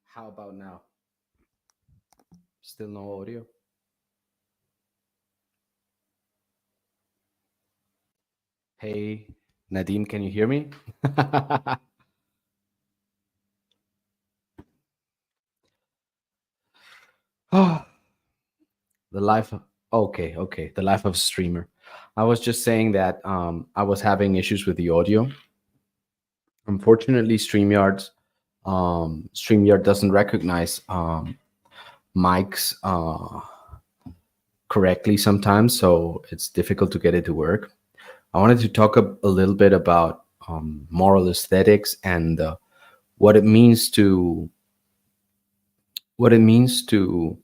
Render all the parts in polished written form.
How about now? Still no audio? Hey, Nadim, can you hear me? Oh, the life of, okay, the life of a streamer. I was just saying that I was having issues with the audio. Unfortunately, StreamYard doesn't recognize mics correctly sometimes, so it's difficult to get it to work. I wanted to talk a little bit about moral aesthetics and what it means to what it means to,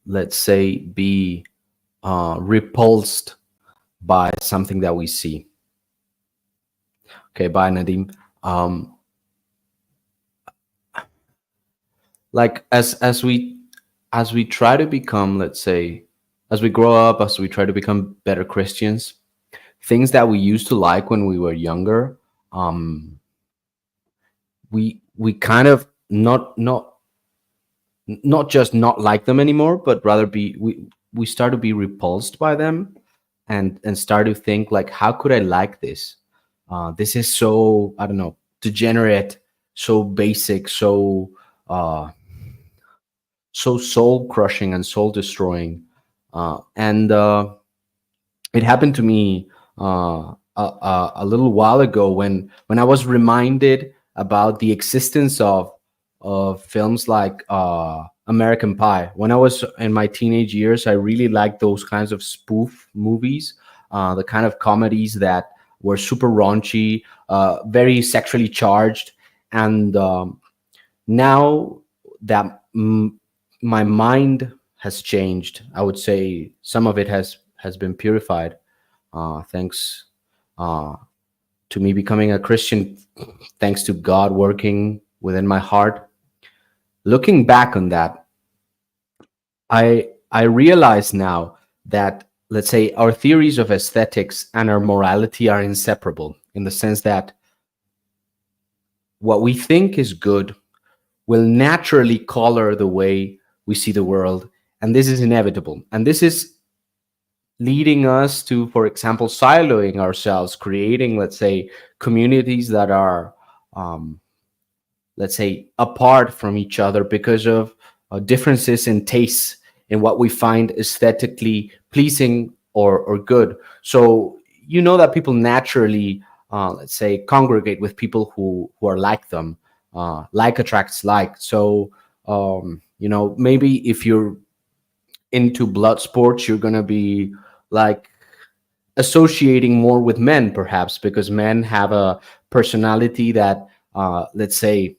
let's say, be repulsed by something that we see. Okay, bye, Nadim. Um, like as we try to become, let's say, as we grow up, as we try to become better Christians, things that we used to like when we were younger, um, we kind of not just not like them anymore, but rather we start to be repulsed by them, and start to think like, how could I like this? This is so, I don't know, degenerate, so basic, uh, so soul crushing and soul destroying. And It happened to me a little while ago when I was reminded about the existence of films like American Pie. When I was in my teenage years, I really liked those kinds of spoof movies, the kind of comedies that were super raunchy, very sexually charged, and now that my mind has changed, I would say some of it has been purified, thanks uh, to me becoming a Christian, thanks to God working within my heart. Looking back on that, I realize now that, let's say, our theories of aesthetics and our morality are inseparable, in the sense that what we think is good will naturally color the way we see the world, and this is inevitable. And this is leading us to, for example, siloing ourselves, creating, let's say, communities that are, um, let's say, apart from each other because of differences in tastes in what we find aesthetically pleasing or good. So you know that people naturally, let's say, congregate with people who are like them. Like attracts like. So maybe if you're into blood sports, you're gonna be like associating more with men, perhaps because men have a personality that, let's say,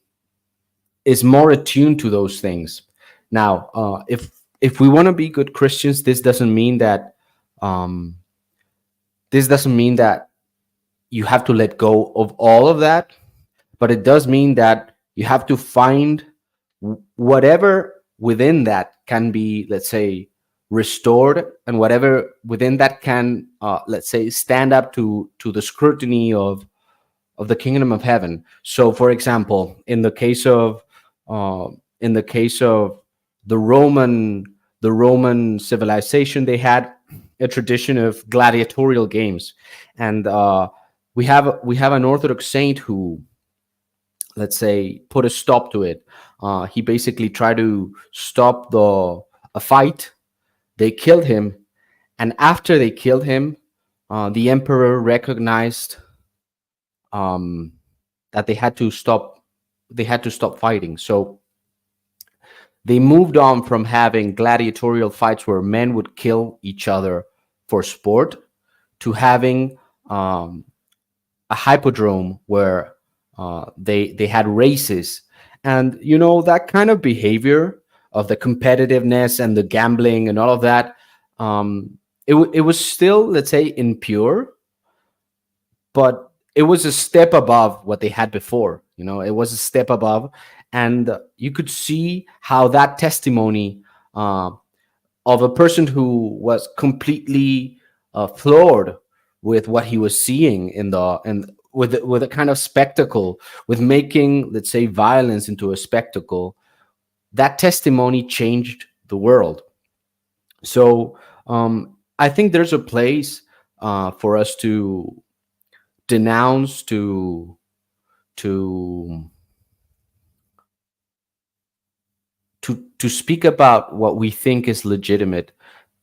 is more attuned to those things. Now, if we want to be good Christians, um, this doesn't mean that you have to let go of all of that, but it does mean that you have to find whatever within that can be, let's say, restored, and whatever within that can, let's say, stand up to the scrutiny of the kingdom of heaven. So, for example, uh, in the case of the Roman civilization, they had a tradition of gladiatorial games, and we have an Orthodox saint who, let's say, put a stop to it. He basically tried to stop a fight. They killed him, and after they killed him, the emperor recognized, um, that they had to stop. They had to stop fighting. So they moved on from having gladiatorial fights where men would kill each other for sport to having, a hippodrome where they had races. And that kind of behavior of the competitiveness and the gambling and all of that, it was still, let's say, impure, but it was a step above what they had before. It was a step above, and you could see how that testimony, uh, of a person who was completely floored with what he was seeing in the and with a kind of spectacle, with making, let's say, violence into a spectacle. that testimony changed the world. So I think there's a place for us to denounce, to to speak about what we think is legitimate,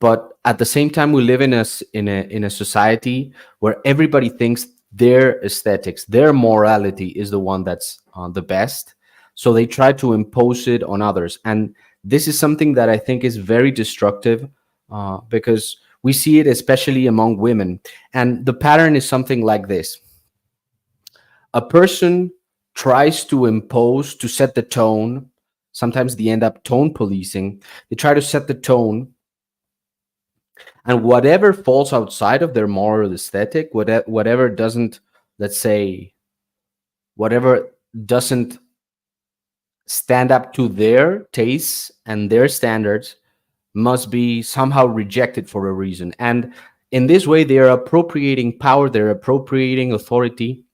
but at the same time we live in a society where everybody thinks their aesthetics, their morality is the one that's the best, so they try to impose it on others. And this is something that I think is very destructive, because we see it especially among women. And the pattern is something like this: a person tries to impose, to set the tone. Sometimes they end up tone policing. They try to set the tone, and whatever falls outside of their moral aesthetic, whatever doesn't, let's say, whatever doesn't stand up to their tastes and their standards, must be somehow rejected for a reason. And in this way, they are appropriating power, they're appropriating authority.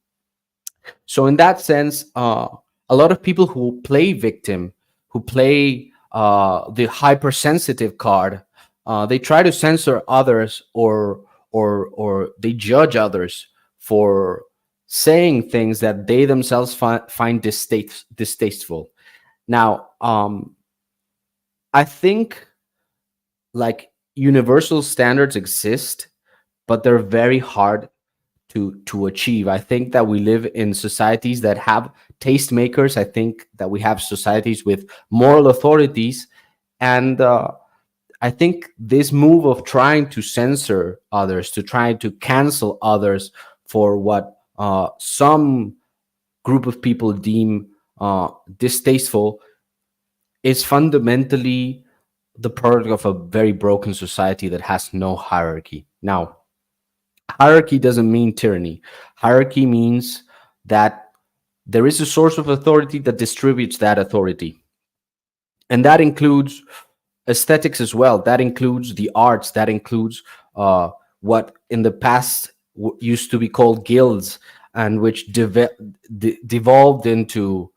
So in that sense, a lot of people who play victim, who play the hypersensitive card, they try to censor others, or they judge others for saying things that they themselves find distasteful. Now, I think like universal standards exist, but they're very hard to achieve. I think that we live in societies that have tastemakers. I think that we have societies with moral authorities, and I think this move of trying to censor others, to try to cancel others for what some group of people deem distasteful, is fundamentally the product of a very broken society that has no hierarchy. Now, hierarchy doesn't mean tyranny. Hierarchy means that there is a source of authority that distributes that authority. And that includes aesthetics as well. That includes the arts. That includes what in the past used to be called guilds, and which devolved into,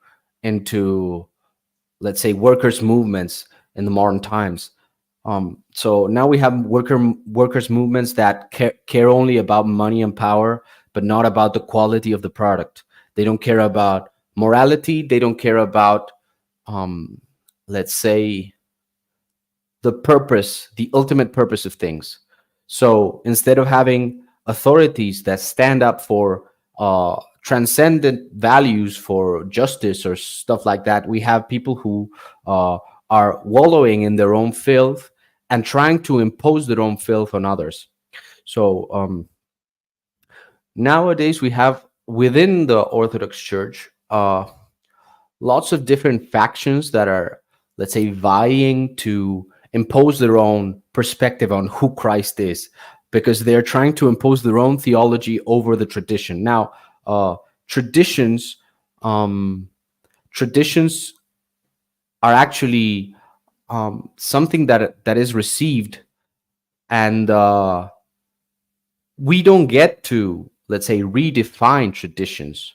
let's say, workers' movements in the modern times. So now we have workers' movements that care only about money and power, but not about the quality of the product. They don't care about morality. They don't care about, um, let's say, the purpose, the ultimate purpose of things. So instead of having authorities that stand up for transcendent values, for justice or stuff like that, we have people who are wallowing in their own filth and trying to impose their own filth on others. So nowadays we have within the Orthodox Church lots of different factions that are, let's say, vying to impose their own perspective on who Christ is, because they're trying to impose their own theology over the tradition. Now, traditions, um, traditions are actually something that is received, and we don't get to, let's say, redefine traditions.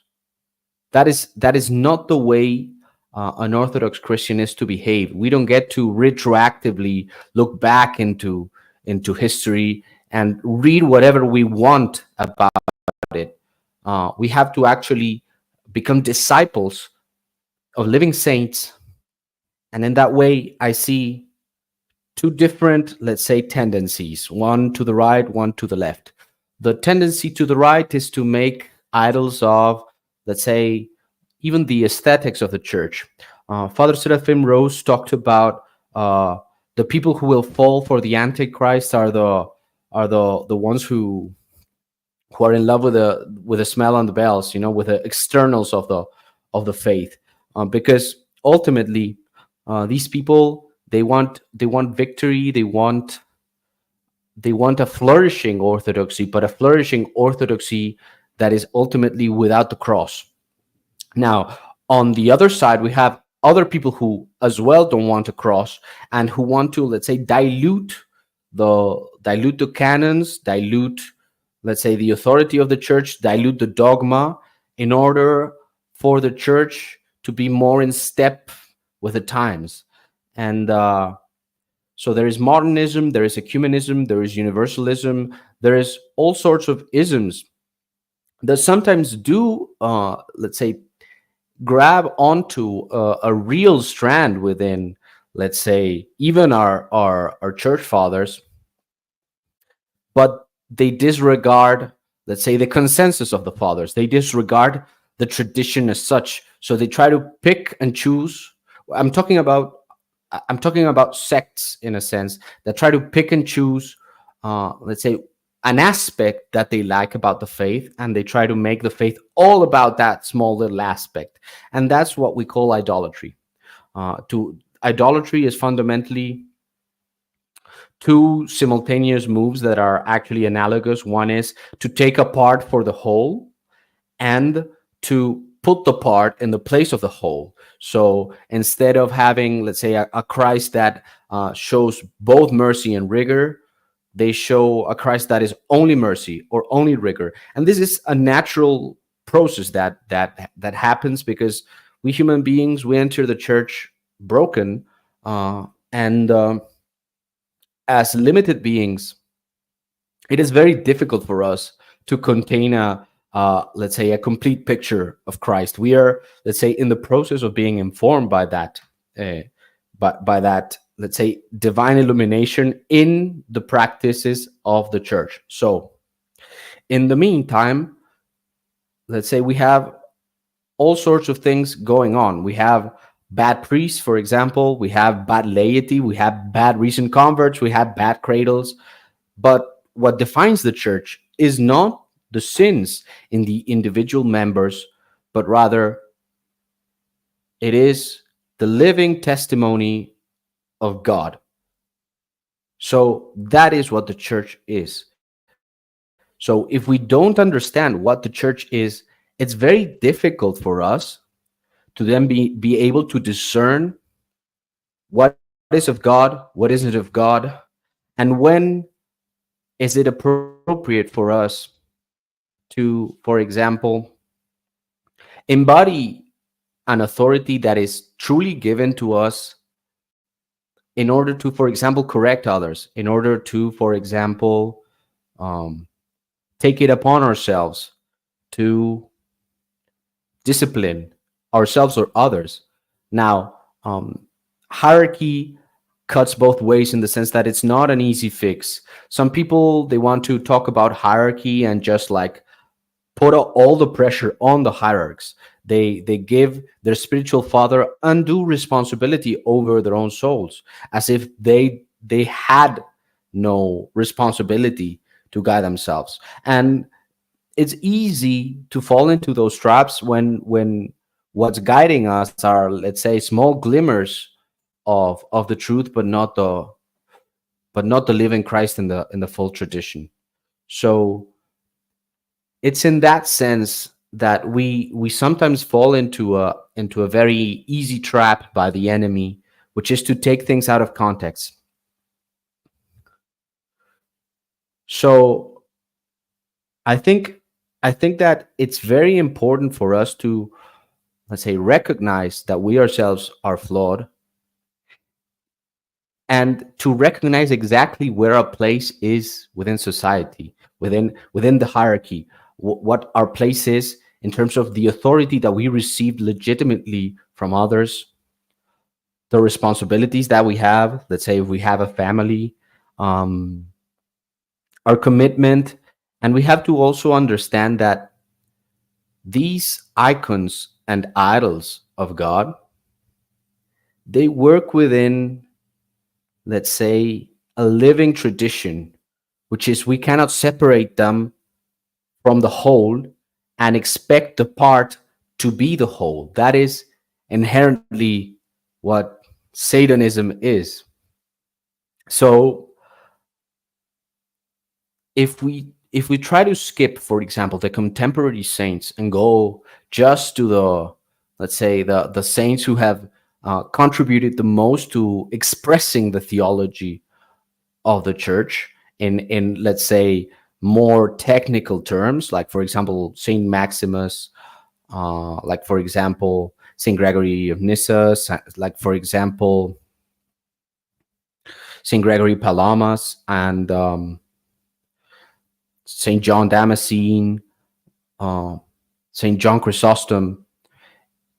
That is not the way an Orthodox Christian is to behave. We don't get to retroactively look back into history and read whatever we want about it. We have to actually become disciples of living saints, and in that way, I see two different, let's say, tendencies: one to the right, one to the left. The tendency to the right is to make idols of, let's say, even the aesthetics of the church. Father Seraphim Rose talked about the people who will fall for the Antichrist are the ones who are in love with the smell on the bells, with the externals of the faith, because ultimately these people, they want victory, they want a flourishing orthodoxy, but a flourishing orthodoxy that is ultimately without the cross. Now, on the other side, we have other people who as well don't want to cross, and who want to, let's say, dilute the canons, dilute, let's say, the authority of the church, dilute the dogma, in order for the church to be more in step with the times. And so there is modernism, there is ecumenism, there is universalism, there is all sorts of isms that sometimes do, let's say, grab onto a real strand within, let's say, even our church fathers, but they disregard, let's say, the consensus of the fathers. They disregard the tradition as such. So they try to pick and choose. I'm talking about I'm talking about sects in a sense that try to pick and choose, let's say, an aspect that they like about the faith, and they try to make the faith all about that small little aspect, and that's what we call idolatry. To Idolatry is fundamentally two simultaneous moves that are actually analogous. One is to take a part for the whole, and to put the part in the place of the whole. So instead of having, let's say, a Christ that shows both mercy and rigor, they show a Christ that is only mercy or only rigor. And this is a natural process that happens because we human beings, we enter the church broken, and as limited beings, it is very difficult for us to contain a, let's say, a complete picture of Christ. We are, let's say, in the process of being informed by that, by that, let's say, divine illumination in the practices of the church. So in the meantime, let's say we have all sorts of things going on. We have bad priests, for example. We have bad laity. We have bad recent converts. We have bad cradles. But what defines the church is not the sins in the individual members, but rather it is the living testimony of God. So that is what the church is. So if we don't understand what the church is, it's very difficult for us to then be able to discern what is of God, what isn't of God, and when is it appropriate for us to, for example, embody an authority that is truly given to us in order to, for example, correct others, in order to, for example, um, take it upon ourselves to discipline ourselves or others. Now, hierarchy cuts both ways in the sense that it's not an easy fix. Some people, they want to talk about hierarchy and just like put all the pressure on the hierarchs. They give their spiritual father undue responsibility over their own souls, as if they had no responsibility to guide themselves. And it's easy to fall into those traps when what's guiding us are, let's say, small glimmers of the truth, but not the living Christ in the full tradition. So it's in that sense that we sometimes fall into a very easy trap by the enemy, which is to take things out of context. So I think I think that it's very important for us to, let's say, recognize that we ourselves are flawed, and to recognize exactly where our place is within society, within the hierarchy, what our place is in terms of the authority that we received legitimately from others, the responsibilities that we have, let's say if we have a family, um, our commitment. And we have to also understand that these icons and idols of God, they work within, let's say, a living tradition, which is we cannot separate them from the whole and expect the part to be the whole. That is inherently what Satanism is. So if we try to skip, for example, the contemporary saints and go just to the, let's say, the saints who have contributed the most to expressing the theology of the church in, let's say, more technical terms, like for example Saint Maximus, like for example Saint Gregory of Nyssa, like for example Saint Gregory Palamas, and Saint John Damascene, uh, Saint John Chrysostom.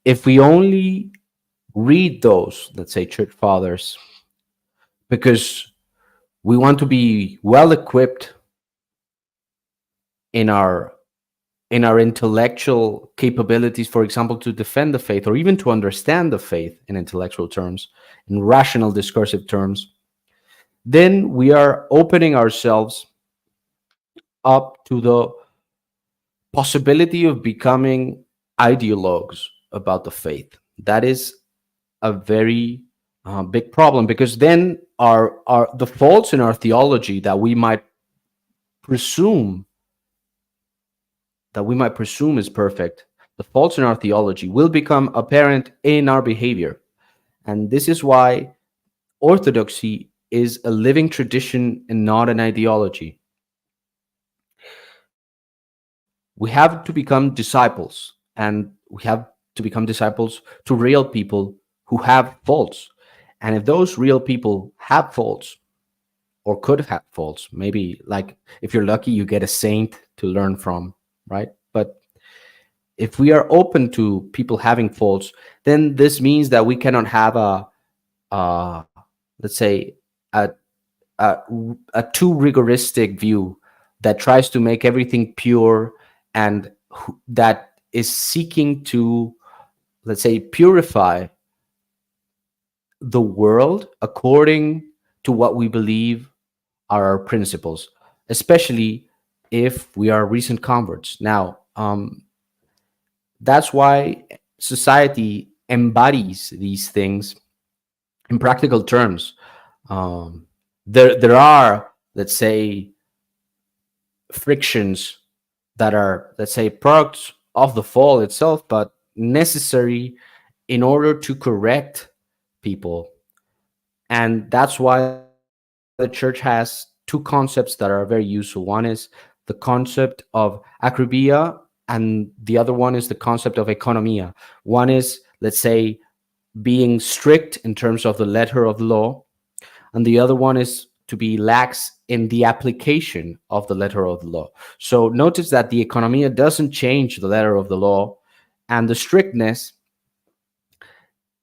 If we only read those, let's say, church fathers, because we want to be well equipped in our intellectual capabilities, for example, to defend the faith or even to understand the faith in intellectual terms, in rational discursive terms, then we are opening ourselves up to the possibility of becoming ideologues about the faith. That is a very big problem, because then our the faults in our theology presume that we might presume is perfect, the faults in our theology will become apparent in our behavior. And this is why orthodoxy is a living tradition and not an ideology. We have to become disciples, and we have to become disciples to real people who have faults. And if those real people have faults, or could have faults, maybe, like, if you're lucky, you get a saint to learn from, right? But if we are open to people having faults, then this means that we cannot have let's say, a, a, a too rigoristic view that tries to make everything pure, and that is seeking to, let's say, purify the world according to what we believe are our principles, especially if we are recent converts. Now, that's why society embodies these things in practical terms. Um, there are, let's say, frictions that are, let's say, products of the fall itself, but necessary in order to correct people. And that's why the church has two concepts that are very useful. One is the concept of akribia, and the other one is the concept of economia. One is, let's say, being strict in terms of the letter of the law, and the other one is to be lax in the application of the letter of the law. So notice that the economia doesn't change the letter of the law, and the strictness,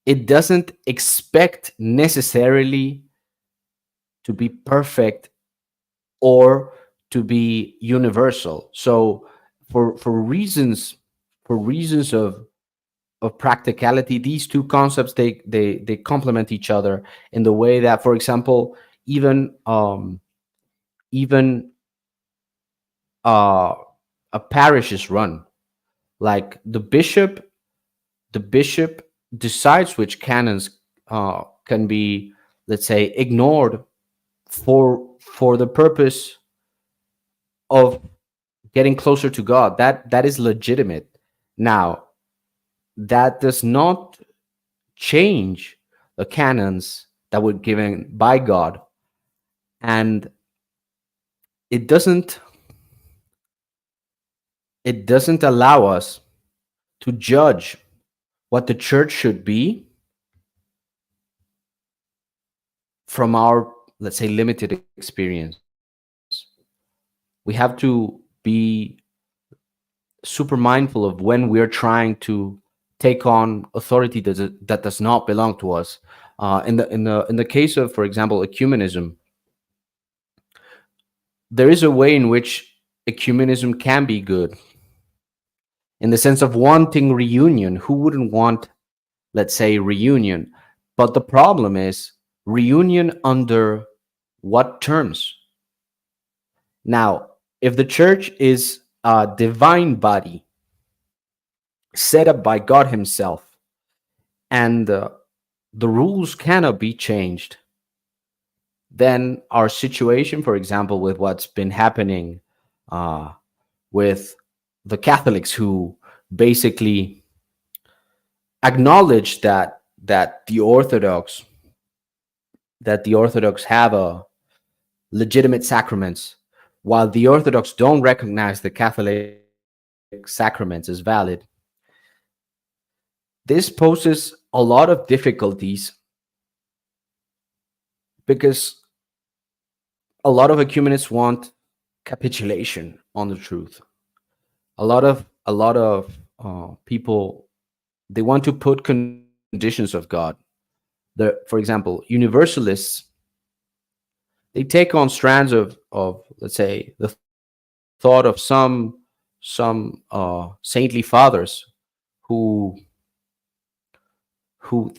it doesn't expect necessarily to be perfect or to be universal. So for reasons of practicality, these two concepts, they complement each other in the way that, for example, even even uh, a parish is run. Like the bishop decides which canons can be, let's say, ignored for the purpose of getting closer to God. That is legitimate. Now, that does not change the canons that were given by God, and it doesn't it doesn't allow us to judge what the church should be from our, let's say, limited experience. We have to be super mindful of when we're trying to take on authority that does not belong to us. In the case of, for example, ecumenism, there is a way in which ecumenism can be good, in the sense of wanting reunion. Who wouldn't want, let's say, reunion? But the problem is, reunion under what terms? Now, if the church is a divine body set up by God Himself, and the rules cannot be changed, then our situation, for example, with what's been happening uh, with the Catholics, who basically acknowledge that the Orthodox have a legitimate sacraments, while the Orthodox don't recognize the Catholic sacraments as valid. This poses a lot of difficulties, because a lot of ecumenists want capitulation on the truth. A lot of people, they want to put conditions of God. For example, universalists, they take on strands of let's say the thought of some saintly fathers who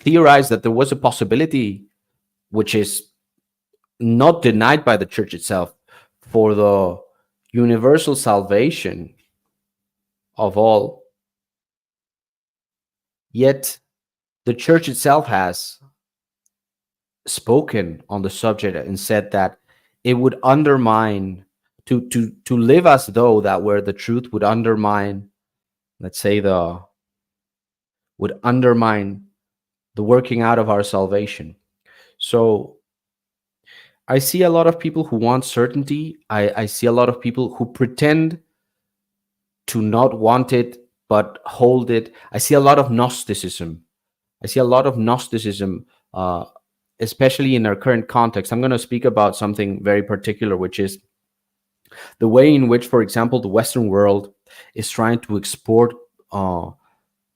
theorized that there was a possibility, which is not denied by the church itself, for the universal salvation of all. Yet the church itself has spoken on the subject and said that it would undermine, to live as though that were the truth would undermine, let's say, the would undermine the working out of our salvation. So I see a lot of people who want certainty. I see a lot of people who pretend to not want it but hold it. I see a lot of Gnosticism. I see a lot of Gnosticism, especially in our current context. I'm going to speak about something very particular, which is the way in which, for example, the Western world is trying to export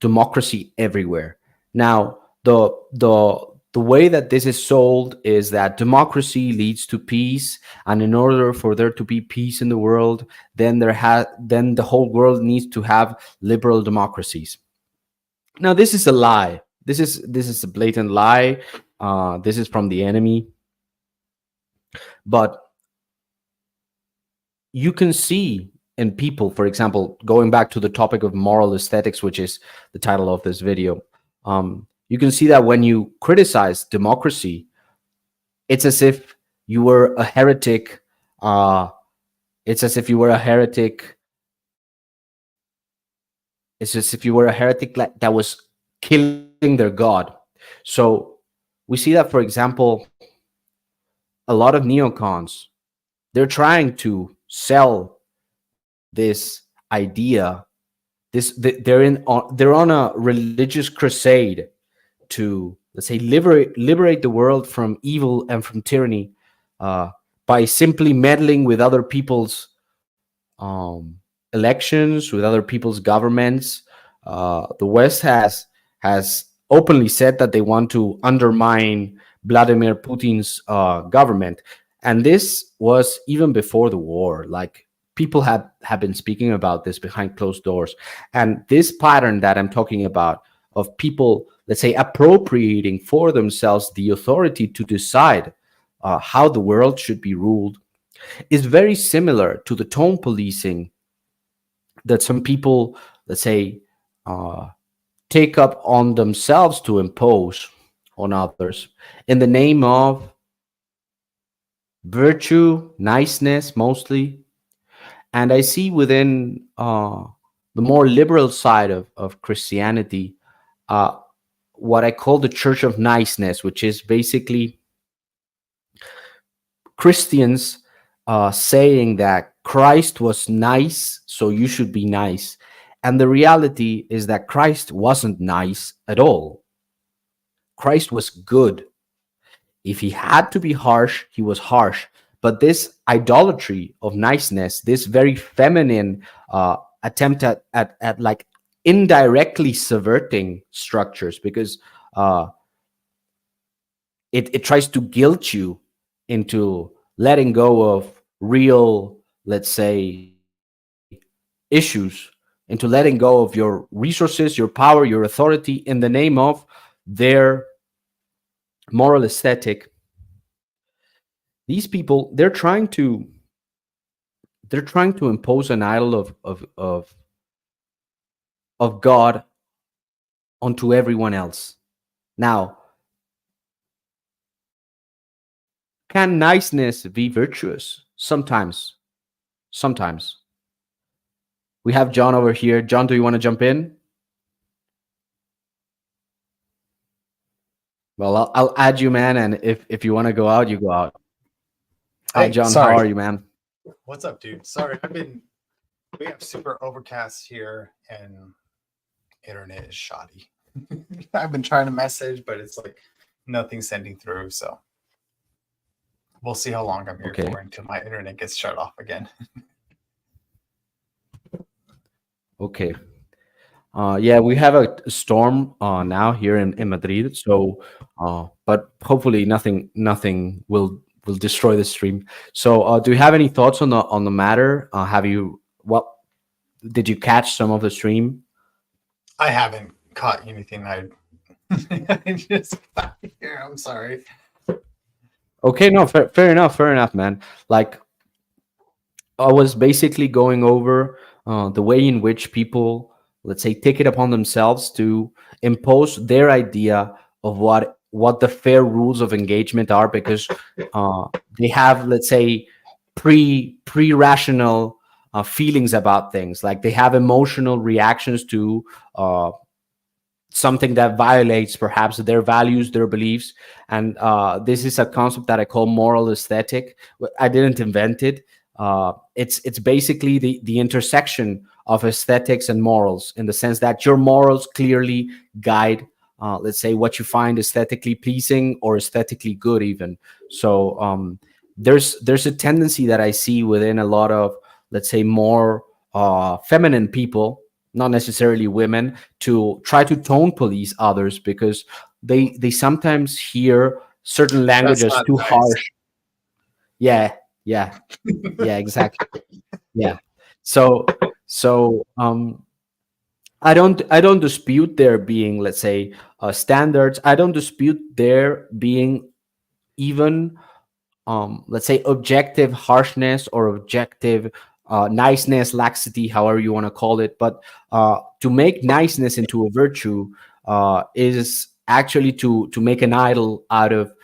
democracy everywhere. Now, the way that this is sold is that democracy leads to peace, and in order for there to be peace in the world, then the whole world needs to have liberal democracies. Now, this is a lie. This is a blatant lie. This is from the enemy. But you can see in people, for example, going back to the topic of moral aesthetics, which is the title of this video, you can see that when you criticize democracy, it's as if you were a heretic. It's as if you were a heretic. It's as if you were a heretic that was killing their God. So we see that, for example, a lot of neocons, they're trying to sell this idea. They're on a religious crusade to, let's say, liberate the world from evil and from tyranny, by simply meddling with other people's elections, with other people's governments. The West has openly said that they want to undermine Vladimir Putin's government, and this was even before the war. Like, people have been speaking about this behind closed doors, and this pattern that I'm talking about of people, let's say, appropriating for themselves the authority to decide how the world should be ruled is very similar to the tone policing that some people, let's say, uh, take up on themselves to impose on others in the name of virtue, niceness, mostly. And I see within the more liberal side of Christianity uh, what I call the church of niceness, which is basically Christians saying that Christ was nice, so you should be nice. And the reality is that Christ wasn't nice at all. Christ was good. If he had to be harsh, he was harsh. But this idolatry of niceness, this very feminine attempt at like indirectly subverting structures, because uh, it tries to guilt you into letting go of real, let's say, issues, into letting go of your resources, your power, your authority in the name of their moral aesthetic. These people, they're trying to impose an idol of God onto everyone else. Now, can niceness be virtuous? Sometimes. Sometimes. We have John over here. John, do you want to jump in? Well, I'll add you, man, and if you want to go out, you go out. Hi, Hey, John. How are sorry. you, man? What's up, dude? Sorry, we have super overcast here and internet is shoddy. I've been trying to message, but it's like nothing sending through. So We'll see how long I'm here Okay. for until my internet gets shut off again. Okay. Yeah, we have a storm now here in Madrid. So, but hopefully nothing will destroy the stream. So, do you have any thoughts on the matter? Have you what did you catch some of the stream? I haven't caught anything. I just got here. I'm sorry. Okay, no, fair enough, man. Like I was basically going over the way in which people, let's say, take it upon themselves to impose their idea of what the fair rules of engagement are, because they have, let's say, pre rational feelings about things. Like they have emotional reactions to uh, something that violates perhaps their values, their beliefs. And this is a concept that I call moral aesthetic. I didn't invent it. It's basically the intersection of aesthetics and morals, in the sense that your morals clearly guide, let's say, what you find aesthetically pleasing or aesthetically good, even. So there's a tendency that I see within a lot of, let's say, more feminine people, not necessarily women, to try to tone police others, because they sometimes hear certain language That's as not too nice. harsh. Yeah, yeah, yeah, exactly. Yeah. So I don't dispute there being, let's say, standards. I don't dispute there being even, let's say, objective harshness or objective niceness, laxity, however you want to call it. But to make niceness into a virtue is actually to make an idol out of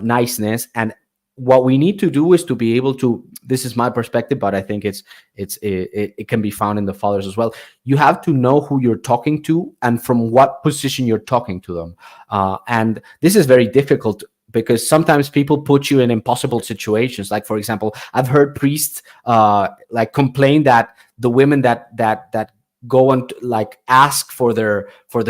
niceness. And what we need to do is to be able to, this is my perspective, but I think it can be found in the fathers as well. You have to know who you're talking to and from what position you're talking to them. And this is very difficult, because sometimes people put you in impossible situations. Like, for example, I've heard priests like complain that the women that go and like ask for their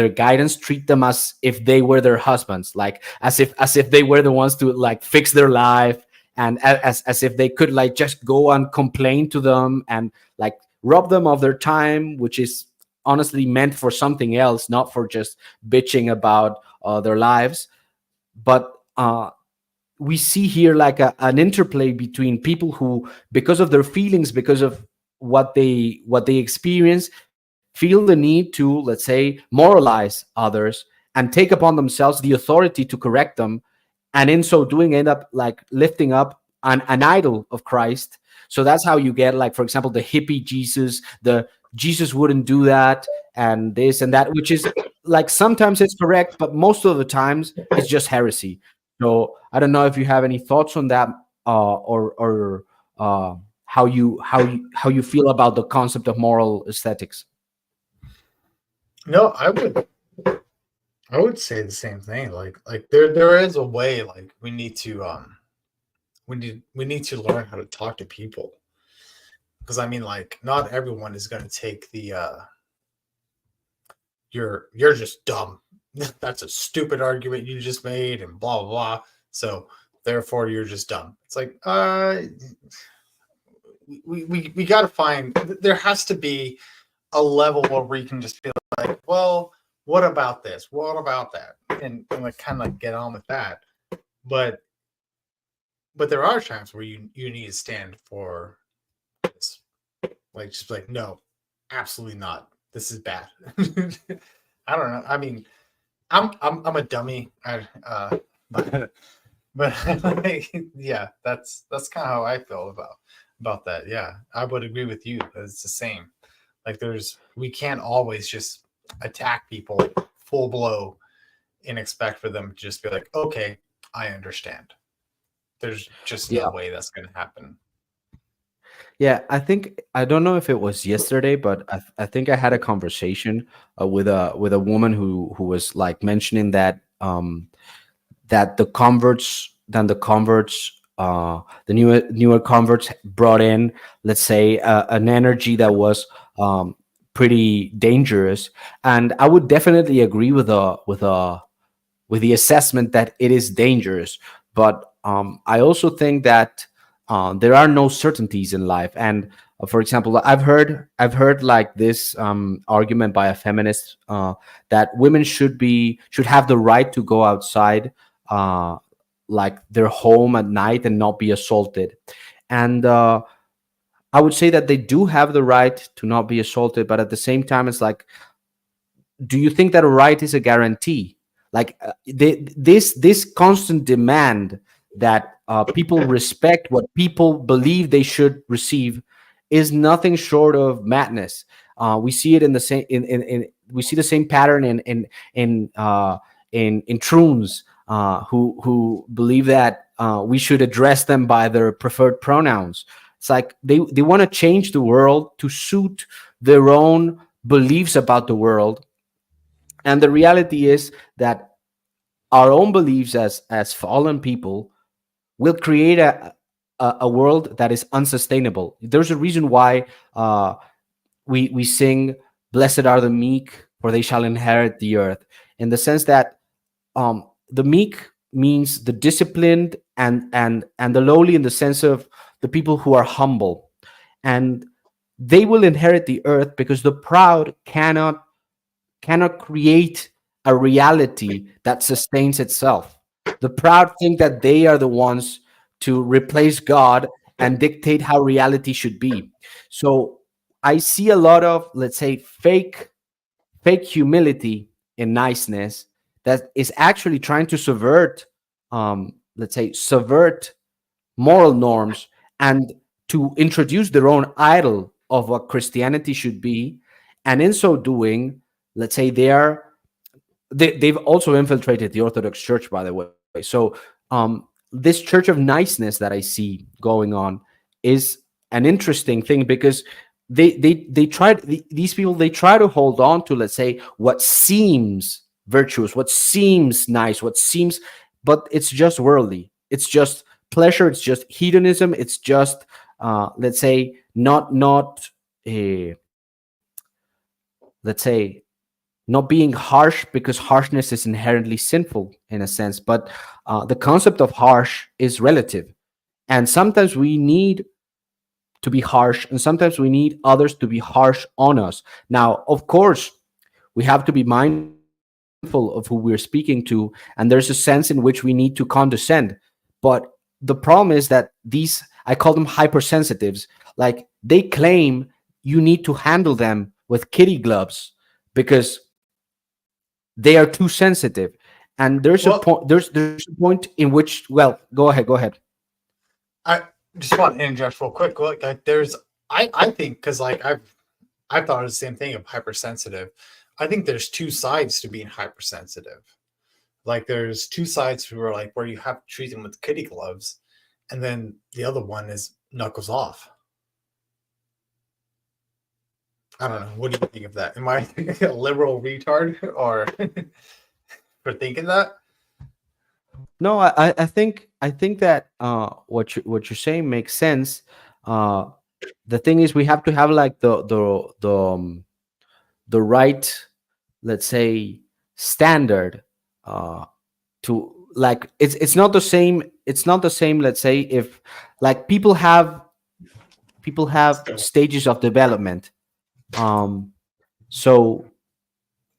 guidance treat them as if they were their husbands, like as if they were the ones to like fix their life, and as if they could like just go and complain to them and like rob them of their time, which is honestly meant for something else, not for just bitching about their lives. But we see here like an interplay between people who, because of their feelings, because of what they experience, feel the need to, let's say, moralize others and take upon themselves the authority to correct them, and in so doing end up like lifting up an idol of Christ. So that's how you get, like, for example, the hippie Jesus, the Jesus wouldn't do that, and this and that, which is like sometimes it's correct, but most of the times it's just heresy. So I don't know if you have any thoughts on that, or how you feel about the concept of moral aesthetics. No, I would say the same thing. Like there is a way. Like we need to learn how to talk to people, because I mean, like, not everyone is going to take the you're just dumb. That's a stupid argument you just made, and blah blah blah. So therefore, you're just dumb. It's like we got to find. There has to be a level where we can just be like, well, what about this? What about that? And like kind of like get on with that. But there are times where you need to stand for this. Like, just like, no, absolutely not. This is bad. I don't know. I mean, I'm a dummy. But like, yeah, that's kind of how I feel about that. Yeah, I would agree with you. It's the same. Like, we can't always just attack people full blow and expect for them to just be like, okay, I understand. There's just no Yeah. way that's going to happen. Yeah, I don't know if it was yesterday, but I think I had a conversation with a woman who was like mentioning that that the newer converts brought in, let's say, an energy that was um, pretty dangerous. And I would definitely agree with the assessment that it is dangerous. But I also think that there are no certainties in life. And for example, I've heard like this argument by a feminist, that women should have the right to go outside, uh, like their home at night, and not be assaulted. And I would say that they do have the right to not be assaulted, but at the same time, it's like, do you think that a right is a guarantee? Like this constant demand that people respect what people believe they should receive is nothing short of madness. We see it in the same in we see the same pattern in in troons, who believe that we should address them by their preferred pronouns. It's like they want to change the world to suit their own beliefs about the world. And the reality is that our own beliefs as fallen people will create a world that is unsustainable. There's a reason why we sing, "Blessed are the meek, for they shall inherit the earth," in the sense that the meek means the disciplined, and the lowly, in the sense of the people who are humble. And they will inherit the earth, because the proud cannot create a reality that sustains itself. The proud think that they are the ones to replace God and dictate how reality should be. So I see a lot of, let's say, fake humility and niceness that is actually trying to subvert, let's say, subvert moral norms, and to introduce their own idol of what Christianity should be. And in so doing, let's say they've also infiltrated the Orthodox Church, by the way. So this church of niceness that I see going on is an interesting thing, because they try, these people, they try to hold on to, let's say, what seems virtuous, what seems nice, what seems, but it's just worldly. It's just pleasure. It's just hedonism. It's just let's say, not uh, let's say, not being harsh, because harshness is inherently sinful in a sense. But the concept of harsh is relative, and sometimes we need to be harsh, and sometimes we need others to be harsh on us. Now, of course, we have to be mindful of who we're speaking to, and there's a sense in which we need to condescend. But the problem is that these, I call them hypersensitives, like they claim you need to handle them with kitty gloves because they are too sensitive. And there's a Well, point, there's a point in which, well, go ahead. I just want to interject real quick. Like there's, I think because like I've thought of the same thing of hypersensitive. I think there's two sides to being hypersensitive. Like there's two sides who are like where you have to treat them with kitty gloves, and then the other one is knuckles off. I don't know. What do you think of that? Am I a liberal retard or for thinking that? No, I think that what you're saying makes sense. uh the thing is, we have to have like the right, let's say, standard, uh to, like, it's not the same, let's say, if, like, people have stages of development. So,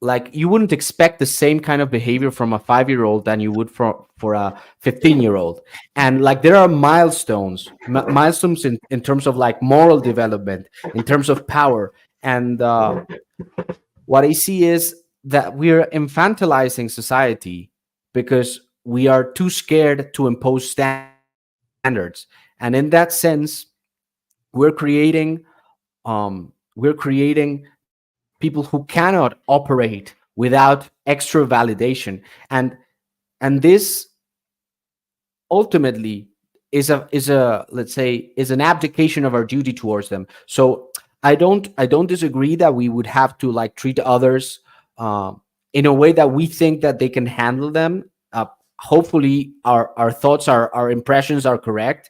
like, you wouldn't expect the same kind of behavior from a 5-year-old than you would for a 15-year-old. And like, there are milestones in terms of like moral development, in terms of power. And what I see is that we're infantilizing society because we are too scared to impose standards. And in that sense, we're creating people who cannot operate without extra validation. And and this ultimately is a, let's say, is an abdication of our duty towards them. So I don't disagree that we would have to like treat others in a way that we think that they can handle them. Hopefully our thoughts, our impressions are correct.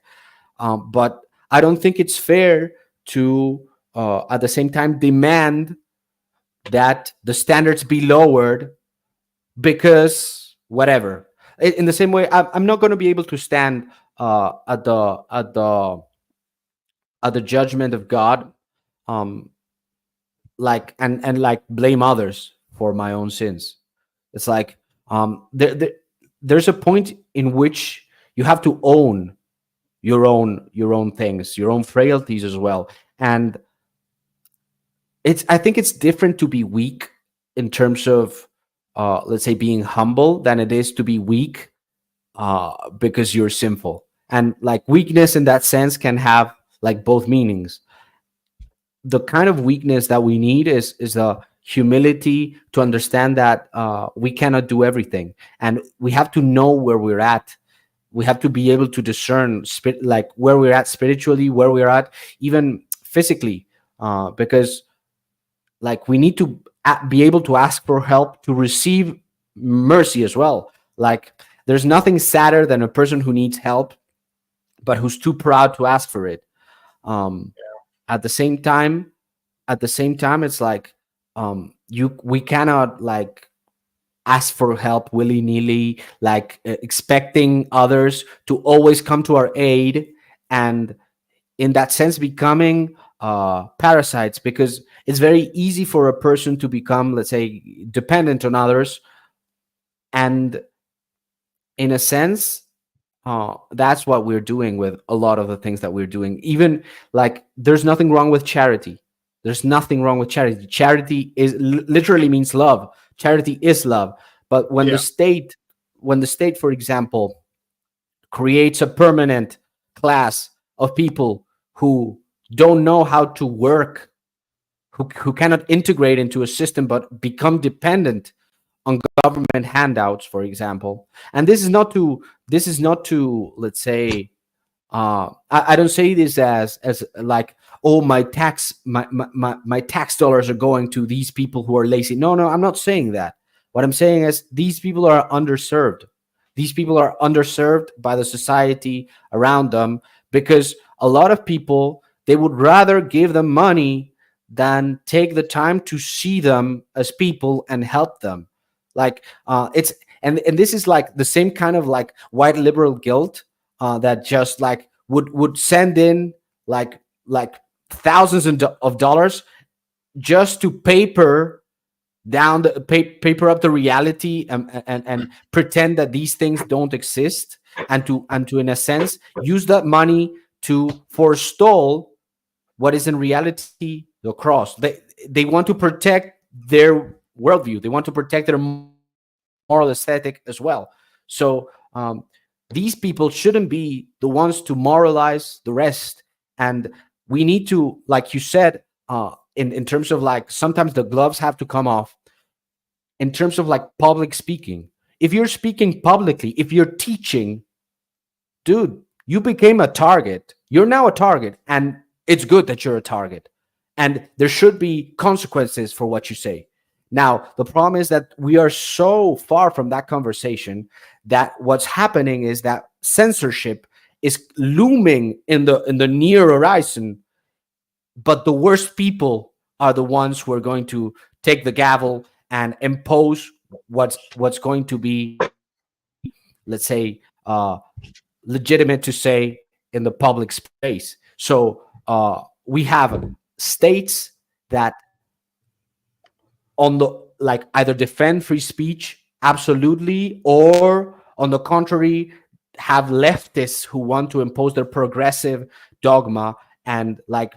But I don't think it's fair to at the same time demand that the standards be lowered because whatever. In the same way, I'm not going to be able to stand at the judgment of God, um, like and like blame others for my own sins. It's like, there's a point in which you have to own your own things, your own frailties as well. And I think it's different to be weak in terms of, let's say, being humble, than it is to be weak because you're sinful. And like weakness in that sense can have like both meanings. The kind of weakness that we need is the humility to understand that we cannot do everything, and we have to know where we're at. We have to be able to discern like where we're at spiritually, where we're at even physically, because like we need to be able to ask for help to receive mercy as well. Like there's nothing sadder than a person who needs help but who's too proud to ask for it. um at the same time it's like, you we cannot like ask for help willy-nilly, like expecting others to always come to our aid, and in that sense becoming parasites, because it's very easy for a person to become, let's say, dependent on others. And in a sense, that's what we're doing with a lot of the things that we're doing. Even like, there's nothing wrong with charity. There's nothing wrong with charity. Charity is literally means love. Charity is love. But when the Yeah. state, for example, creates a permanent class of people who don't know how to work, who cannot integrate into a system but become dependent on government handouts, for example. And this is not to, let's say, I don't say this as like, oh, my tax dollars are going to these people who are lazy. No, no, I'm not saying that. What I'm saying is these people are underserved. These people are underserved by the society around them, because a lot of people, they would rather give them money than take the time to see them as people and help them. Like, it's and this is like the same kind of like white liberal guilt, that just like would send in like thousands of dollars just to paper up the reality, and pretend that these things don't exist, and to in a sense use that money to forestall what is in reality the cross. They want to protect their worldview. They want to protect their moral aesthetic as well. So, these people shouldn't be the ones to moralize the rest. And we need to, like you said, in terms of like, sometimes the gloves have to come off in terms of like public speaking. If you're speaking publicly, if you're teaching, dude, you became a target. You're now a target, and it's good that you're a target. And there should be consequences for what you say. Now, the problem is that we are so far from that conversation that what's happening is that censorship is looming in the near horizon, but the worst people are the ones who are going to take the gavel and impose what's going to be, let's say, legitimate to say in the public space. So we have states that, on the like, either defend free speech absolutely, or on the contrary, have leftists who want to impose their progressive dogma and like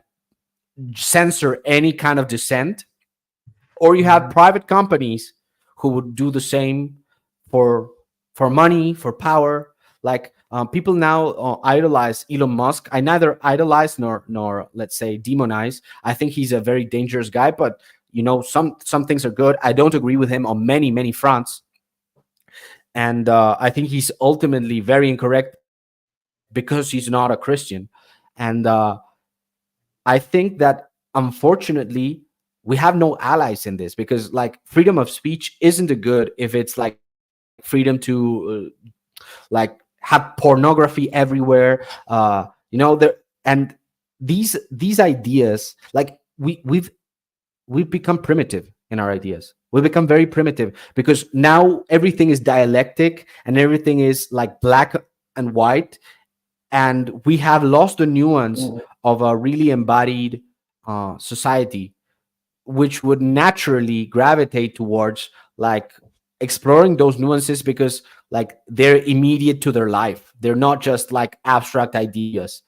censor any kind of dissent. Or you have Mhm. private companies who would do the same for money, for power. Like, people now idolize Elon Musk. I neither idolize nor let's say demonize. I think he's a very dangerous guy, but some things are good. I don't agree with him on many fronts, and I think he's ultimately very incorrect because he's not a Christian. And I think that, unfortunately, we have no allies in this, because like freedom of speech isn't a good if it's like freedom to like have pornography everywhere. There, and these ideas, like we've become primitive in our ideas. We become very primitive because now everything is dialectic and everything is like black and white, and we have lost the nuance of a really embodied society, which would naturally gravitate towards like exploring those nuances because like they're immediate to their life. They're not just like abstract ideas.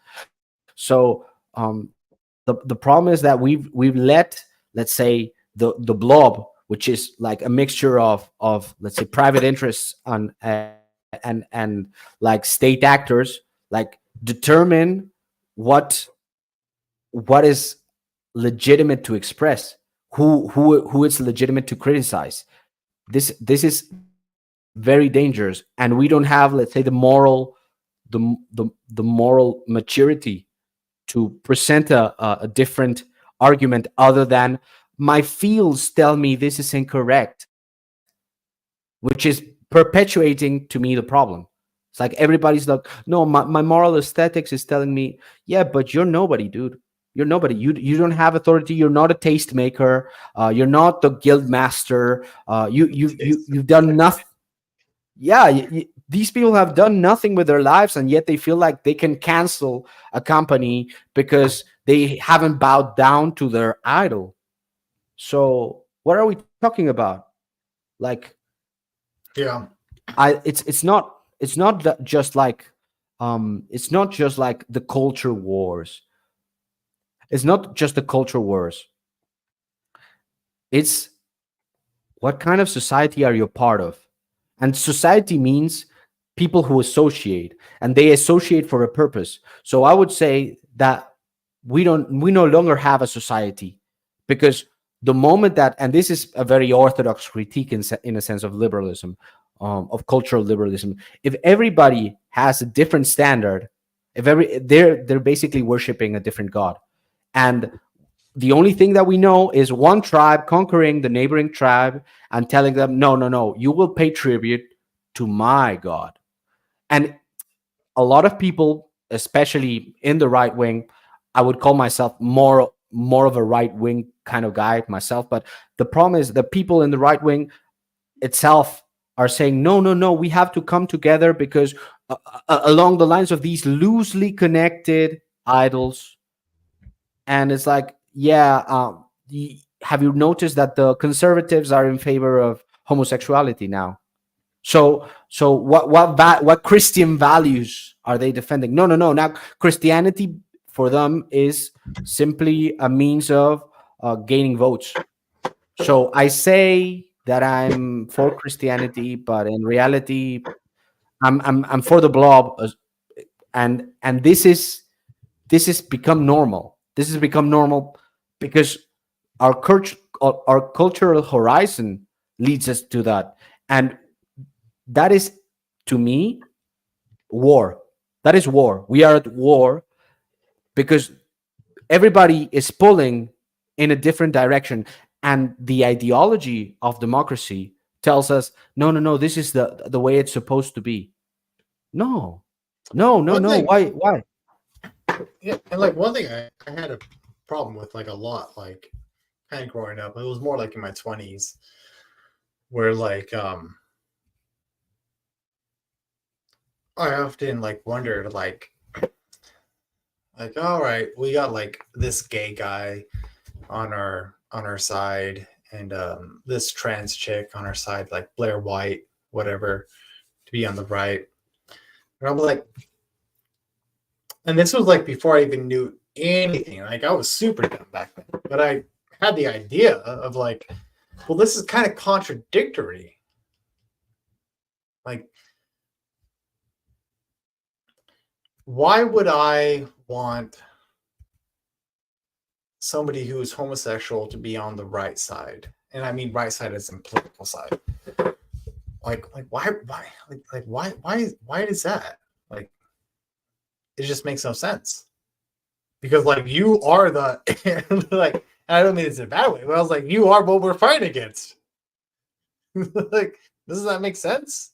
So the problem is that we've let, let's say, the blob, which is like a mixture of let's say private interests and like state actors, like determine what what is legitimate to express, who it's legitimate to criticize. This is very dangerous, and we don't have, let's say, the moral maturity to present a different argument other than my feels tell me this is incorrect, which is perpetuating to me the problem. It's like everybody's like, no, my moral aesthetics is telling me, yeah, but you're nobody, dude. You're nobody. You don't have authority. You're not a tastemaker. You're not the guild master. You've done nothing. Yeah, these people have done nothing with their lives, and yet they feel like they can cancel a company because they haven't bowed down to their idol. So what are we talking about? Like, Yeah. it's not just like it's not just like the culture wars. It's not just the culture wars. It's what kind of society are you a part of? And society means people who associate, and they associate for a purpose. So I would say that we no longer have a society, because the moment that, and this is a very orthodox critique in a sense of liberalism, of cultural liberalism, if everybody has a different standard, if every they're basically worshiping a different god, and the only thing that we know is one tribe conquering the neighboring tribe and telling them, no, no, no, you will pay tribute to my god. And a lot of people, especially in the right wing, I would call myself more of a right wing kind of guy myself, but the problem is the people in the right wing itself are saying, no, no, no, we have to come together because along the lines of these loosely connected idols. And it's like, yeah, have you noticed that the conservatives are in favor of homosexuality now? So what Christian values are they defending? No, no, no. Now Christianity for them is simply a means of gaining votes. So I say that I'm for Christianity, but in reality, I'm for the blob, and this has become normal. This has become normal because our cultural horizon leads us to that, and that is, to me, war. That is war. We are at war because everybody is pulling in a different direction, and the ideology of democracy tells us, no, no, no, this is the way it's supposed to be. No, no, no, One no. thing, Why? yeah, and like one thing I had a problem with like a lot, like kind of growing up. It was more like in my 20s, where like I often like wondered like all right, we got like this gay guy on our side, and this trans chick on our side, like Blair White, whatever, to be on the right. And I'm like, and this was like before I even knew anything. Like I was super dumb back then, but I had the idea of like, well, this is kind of contradictory. Like, why would I want somebody who is homosexual to be on the right side? And I mean right side as in political side. Like why is that? Like, it just makes no sense. Because like you are the like, I don't mean it's in a bad way, but I was like, you are what we're fighting against. Like, doesn't that make sense?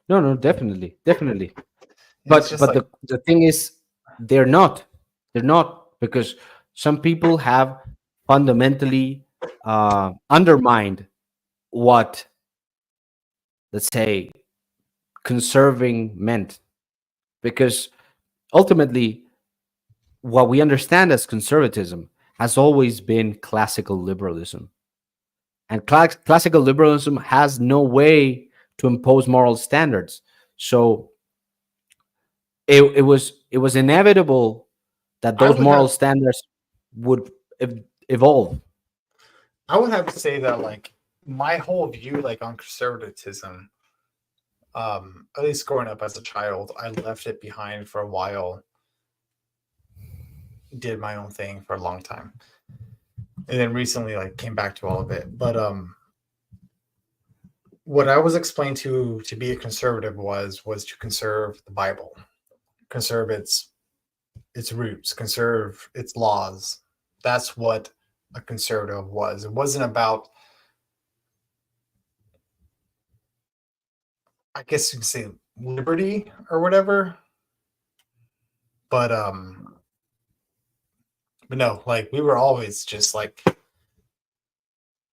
No, no, definitely, definitely. And it's just But like, the thing is, they're not. They're not, because some people have fundamentally undermined what, let's say, conserving meant, because ultimately what we understand as conservatism has always been classical liberalism, and classical liberalism has no way to impose moral standards. So it was inevitable that I those would moral have standards would evolve. I would have to say that like my whole view like on conservatism, at least growing up as a child, I left it behind for a while, did my own thing for a long time. And then recently like came back to all of it. But what I was explained to be a conservative was to conserve the Bible, conserve its roots, conserve its laws. That's what a conservative was. It wasn't about, I guess you could say, liberty or whatever. But but no, like we were always just like,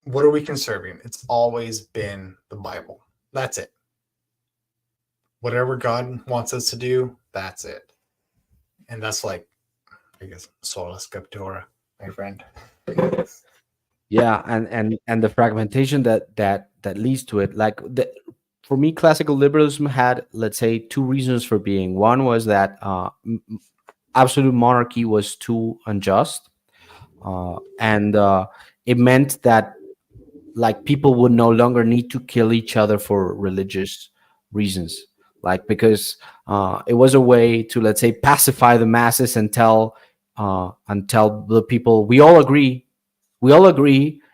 what are we conserving? It's always been the Bible. That's it. Whatever God wants us to do, that's it. And that's like, I guess, sola scriptura, my friend. Yeah, and the fragmentation that leads to it, like for me, classical liberalism had, let's say, two reasons for being. One was that absolute monarchy was too unjust, and it meant that, like, people would no longer need to kill each other for religious reasons, like, because it was a way to, let's say, pacify the masses and tell the people, we all agree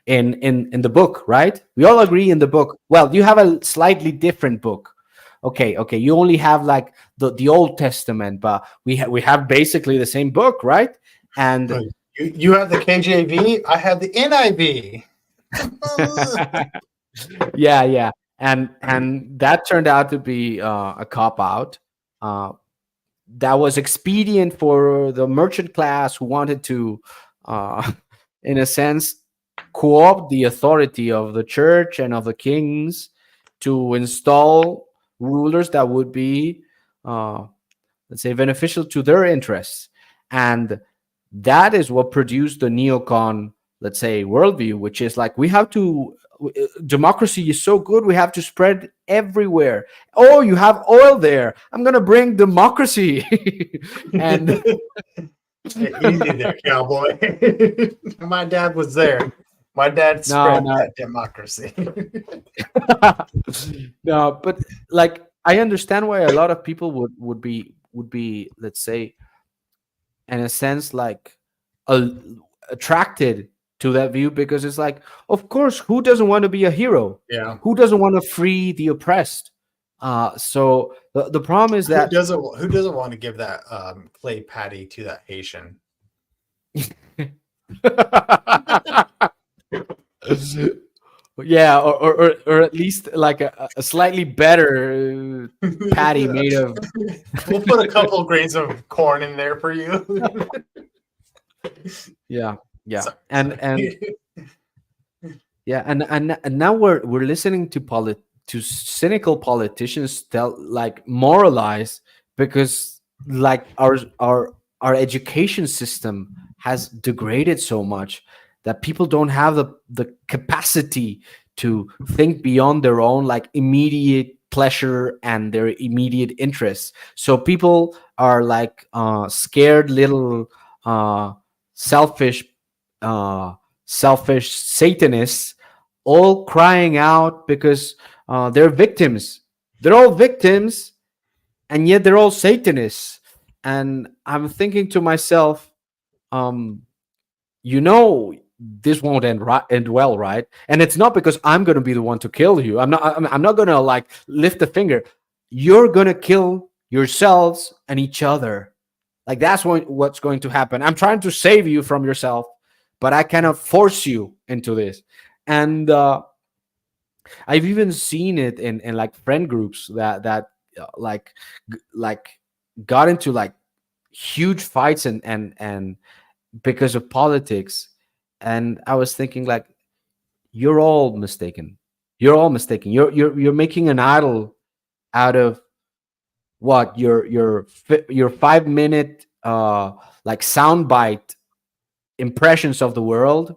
in the book, right? We all agree in the book. Well, you have a slightly different book. Okay, you only have like the Old Testament, but we have basically the same book, right? And But you have the KJV, I have the NIV. yeah, and that turned out to be a cop out. Uh, that was expedient for the merchant class who wanted to, in a sense, co-opt the authority of the church and of the kings to install rulers that would be, uh, let's say, beneficial to their interests. And that is what produced the neocon, let's say, worldview, which is like, we have to, democracy is so good, we have to spread everywhere. Oh, you have oil there, I'm going to bring democracy. And Easy there, cowboy. My dad was there. My dad no, spread no. that democracy. No, but like, I understand why a lot of people would be, let's say, in a sense, like, a, attracted to that view, because it's like, of course, who doesn't want to be a hero? Yeah. Who doesn't want to free the oppressed? So the problem is that Who doesn't want to give that clay patty to that Haitian? yeah, or at least like a slightly better patty made of. We'll put a couple grains of corn in there for you. Yeah, yeah, and Sorry. yeah, and now we're listening to to cynical politicians tell, like, moralize, because, like, our education system has degraded so much that people don't have the capacity to think beyond their own, like, immediate pleasure and their immediate interests. So people are like, scared little, uh selfish uh selfish Satanists, all crying out because they're victims. They're all victims, and yet they're all Satanists. And I'm thinking to myself, um, you know, this won't end well, right? And it's not because I'm going to be the one to kill you. I'm not going to, like, lift a finger. You're going to kill yourselves and each other. Like, that's what's going to happen. I'm trying to save you from yourself, but I cannot force you into this. And I've even seen it in like friend groups that like, like, got into like huge fights and because of politics. And I was thinking, like, you're all mistaken. You're all mistaken. You're making an idol out of what your 5 minute like soundbite impressions of the world,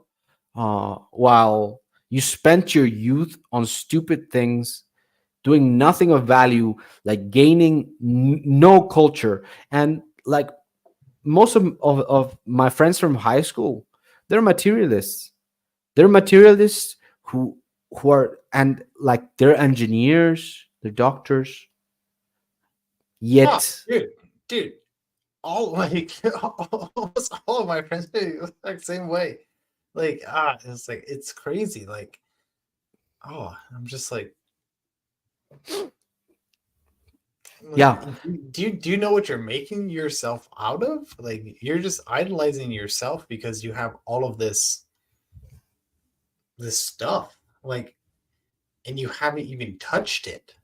while you spent your youth on stupid things, doing nothing of value, like gaining no culture. And like most of my friends from high school, they're materialists. They're materialists who are, and like they're engineers, they're doctors, Oh, yet dude, all like almost all of my friends do the exact same way. Like it's like it's crazy. Like I'm just like yeah, do you know what you're making yourself out of? Like you're just idolizing yourself because you have all of this stuff. Like and you haven't even touched it.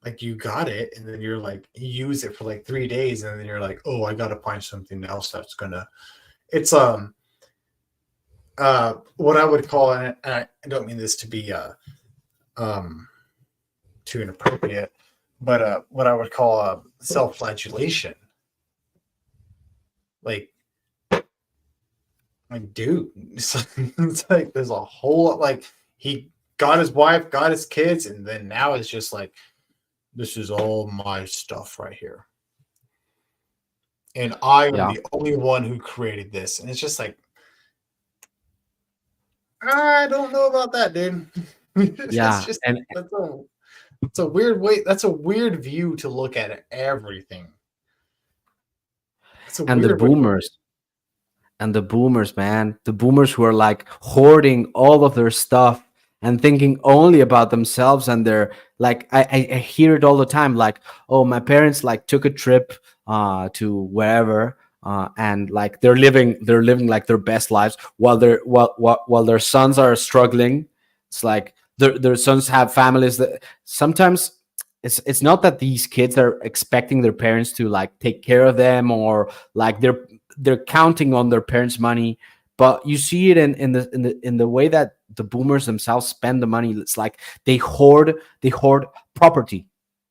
Like you got it and then you're like you use it for like 3 days and then you're like, oh, I gotta find something else that's gonna it's what I would call, and I don't mean this to be um too inappropriate, but what I would call self-flagellation. Like dude, it's like there's a whole lot. Like he got his wife, got his kids, and then now it's just like this is all my stuff right here, and I am yeah, the only one who created this, and it's just like I don't know about that, dude. That's yeah. just And that's a weird way. That's a weird view to look at everything. It's a and the weird way to look at it. boomers, and the boomers, man, the boomers who are like hoarding all of their stuff and thinking only about themselves, and they're like, I hear it all the time, like, oh, my parents like took a trip to wherever, and like they're living like their best lives while while their sons are struggling. It's like their sons have families that sometimes it's not that these kids are expecting their parents to like take care of them, or like they're counting on their parents' money, but you see it in the way that the boomers themselves spend the money. It's like they hoard property.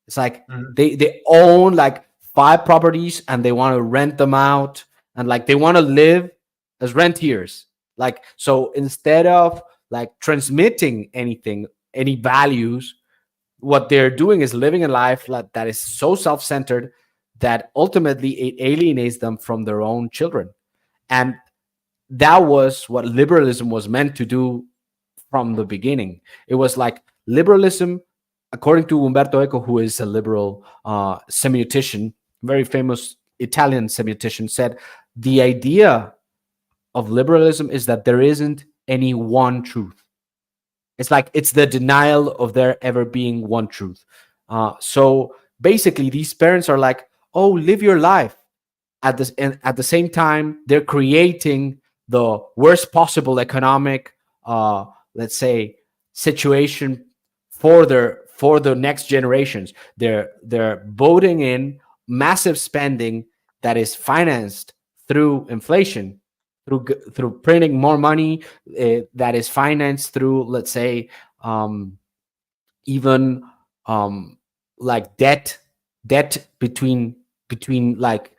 It's like Mhm. they own like 5 properties and they want to rent them out, and like they want to live as rentiers. Like, so instead of like transmitting anything, any values, what they're doing is living a life that is so self-centered that ultimately it alienates them from their own children. And that was what liberalism was meant to do from the beginning. It was like liberalism, according to Umberto Eco, who is a liberal semiotician, very famous Italian semiotician, said the idea of liberalism is that there isn't any one truth. It's like it's the denial of there ever being one truth. So basically, these parents are like, "Oh, live your life." At the same time, they're creating the worst possible economic, let's say, situation for the next generations. They're voting in massive spending that is financed through inflation, through printing more money, that is financed through, let's say, um, even um, like debt between like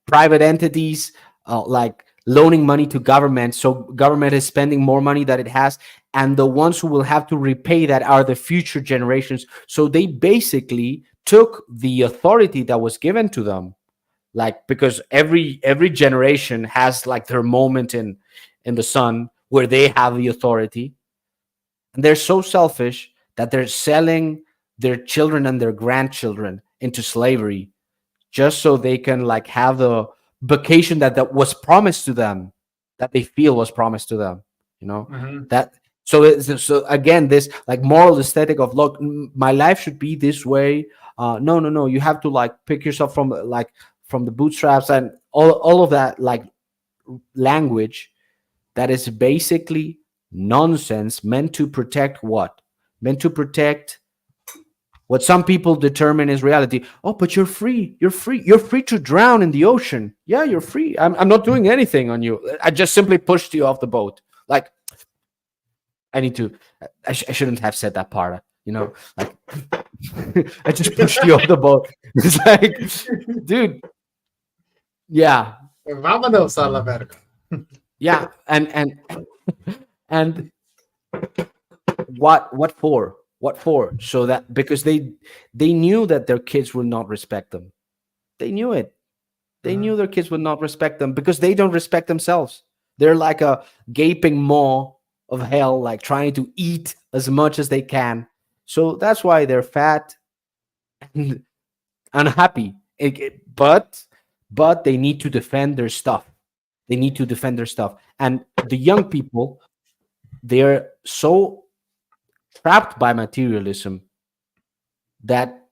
private entities, like loaning money to government, so government is spending more money that it has, and the ones who will have to repay that are the future generations. So they basically took the authority that was given to them, like, because every generation has like their moment in the sun where they have the authority, and they're so selfish that they're selling their children and their grandchildren into slavery just so they can like have the vacation that was promised to them, that they feel was promised to them, you know. Mhm. That so again, this like moral aesthetic of, look, my life should be this way. No, you have to like pick yourself from the bootstraps, and all of that like language that is basically nonsense, meant to protect what? Meant to protect what some people determine is reality. Oh, but you're free. You're free. You're free to drown in the ocean. Yeah, you're free. I'm not doing anything on you. I just simply pushed you off the boat. Like, I need to. I shouldn't have said that part. Like I just pushed you off the boat. It's like, dude, yeah, Vámonos a la verga. yeah, and what for? What for? So that because they knew that their kids would not respect them. They knew it. They Mhm. knew their kids would not respect them because they don't respect themselves. They're like a gaping maw of hell, like trying to eat as much as they can. So that's why they're fat and unhappy. But they need to defend their stuff. They need to defend their stuff. And the young people, they're so trapped by materialism that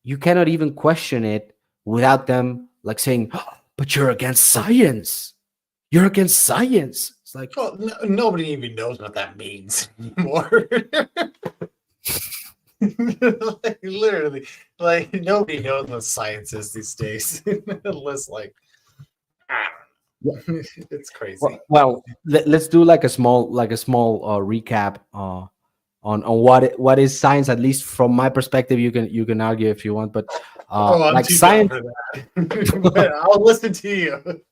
you cannot even question it without them like saying, "Oh, but you're against science. You're against science." It's like, Well, nobody even knows what that means anymore. Like literally, like nobody knows what science is these days, unless like I yeah, don't know. It's crazy. well, let's do like a small recap on what is science. At least from my perspective, you can argue if you want, but Oh, I'm like too dumb science. for that. But I'll listen to you.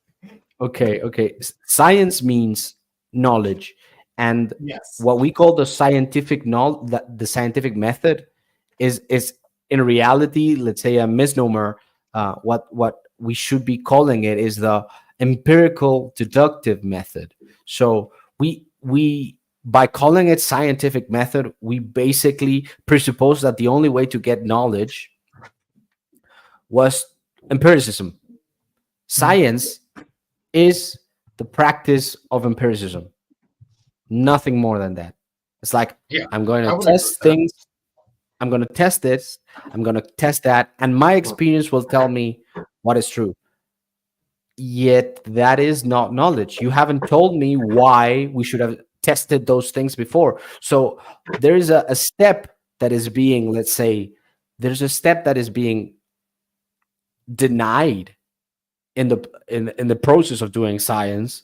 Okay, okay. Science means knowledge, and Yes. what we call the scientific knowledge, the scientific method, is in reality, let's say, a misnomer. What we should be calling it is the empirical deductive method. So we by calling it scientific method, we basically presuppose that the only way to get knowledge was empiricism. Mhm. Science is the practice of empiricism, nothing more than that. It's like, Yeah, I'm going I to would agree with test that. things, I'm going to test this, I'm going to test that, and my experience will tell me what is true. Yet that is not knowledge. You haven't told me why we should have tested those things before. So there is a step that is being, let's say, there's a step that is being denied in the process of doing science,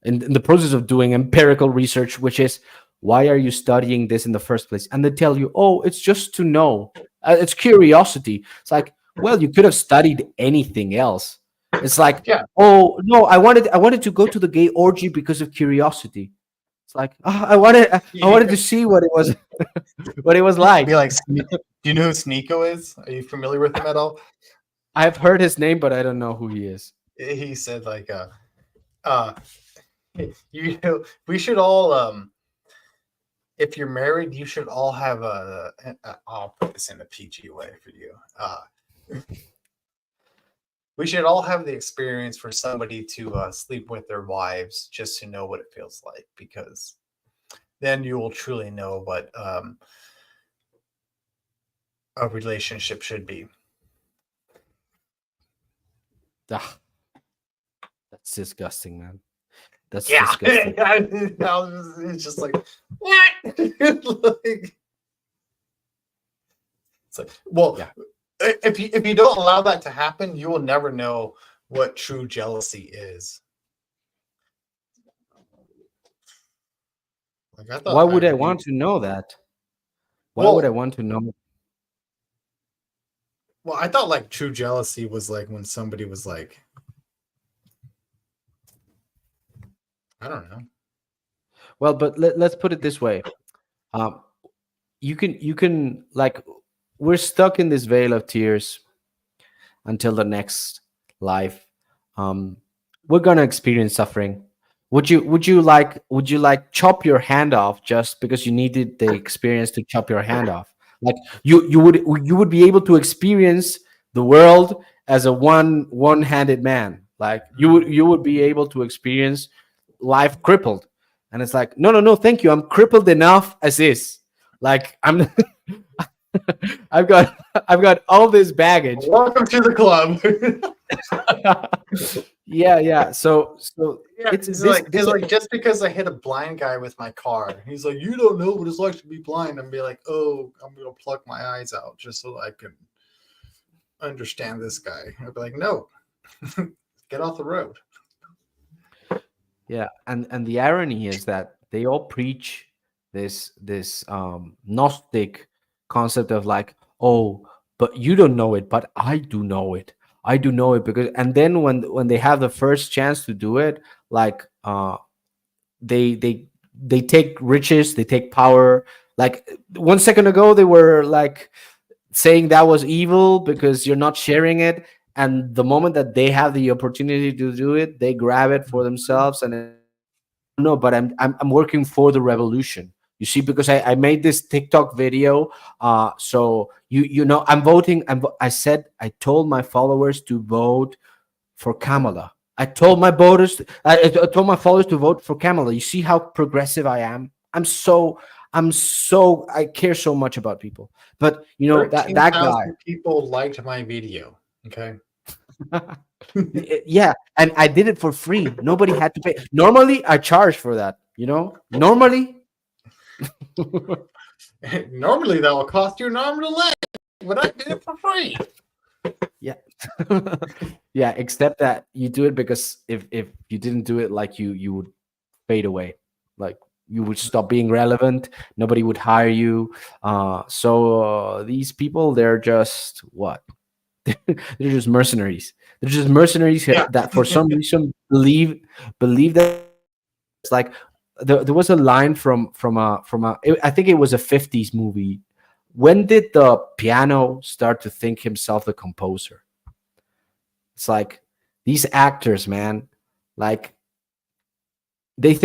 in the process of doing empirical research, which is, why are you studying this in the first place? And they tell you, oh, it's just to know. It's curiosity. It's like, well, you could have studied anything else. It's like, Yeah, oh no, I wanted to go to the gay orgy because of curiosity. It's like, I wanted to yeah. see what it was what it was Be like. like, do you know who Sneeko is? Are you familiar with him at all? I've heard his name, but I don't know who he is. He said like, uh, you know, we should all if you're married, you should all have I'll put this in a PG way for you. We should all have the experience for somebody to sleep with their wives just to know what it feels like, because then you will truly know what a relationship should be. Ah, that's disgusting, man. That's Yeah, disgusting. it's just like what? Like, it's like, well, Yeah. if you don't allow that to happen, you will never know what true jealousy is. Like I Why thought I would I would be want to know that? Why would I well. want to know? Well, I thought like true jealousy was like when somebody was like, I don't know. Well, but let's put it this way. Um, you can like, we're stuck in this veil of tears until the next life. Um, we're gonna experience suffering. Would you like chop your hand off just because you needed the experience to chop your hand off? Like, you would be able to experience the world as a one-handed man. Like, you would be able to experience life crippled. And it's like, no, no, no, thank you. I'm crippled enough as is. Like, I'm I've got all this baggage. Welcome to the club. Yeah, yeah. So Yeah, it's it's this like this because like just because I hit a blind guy with my car, he's like, you don't know what it's like to be blind. I'm be like, oh, I'm gonna pluck my eyes out just so I can understand this guy. I'd be like, no, get off the road. Yeah, and the irony is that they all preach this gnostic concept of like, oh, but you don't know it, but I do know it. I do know it because, and then when they have the first chance to do it, like they take riches, they take power. Like 1 second ago, they were like saying that was evil because you're not sharing it, and the moment that they have the opportunity to do it, they grab it for themselves, and it's like, oh no, but I'm working for the revolution. You see, because I made this TikTok video, so you know I'm voting. I said, I told my followers to vote for Kamala. I told my voters, I told my followers to vote for Kamala. You see how progressive I am. I care so much about people. But you know that guy, 13,000 people liked my video. Okay. yeah, and I did it for free. Nobody had to pay. Normally, I charge for that. You know, normally, Normally that will cost you an arm and a leg, but I did it for free. yeah, yeah. Except that you do it because if you didn't do it, like you would fade away. Like you would stop being relevant. Nobody would hire you. So these people, they're just what? They're just mercenaries. They're just mercenaries Yeah. that for some reason believe that they can be leaders. Like there was a line I think it was a 50s movie. When did the piano start to think himself the composer? It's like these actors, man. Like they're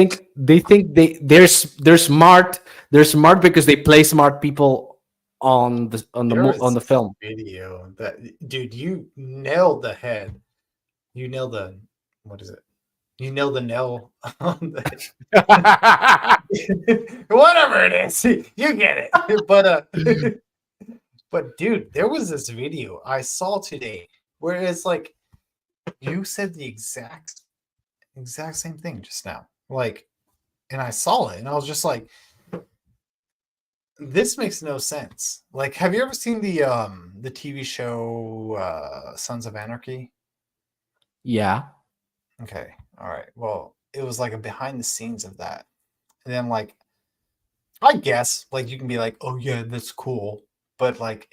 smart. They're smart because they play smart people There on was the this film. video that, dude, you nailed the head. You nailed the, what is it? You nailed the nail on the, whatever it is. You get it. But dude, there was this video I saw today where it's like you said the exact same thing just now. Like, and I saw it and I was just like, this makes no sense. Like, have you ever seen the TV show Sons of Anarchy? Yeah. Okay. All right. Well, it was like a behind the scenes of that. And then like I guess like you can be like, "Oh yeah, that's cool." But like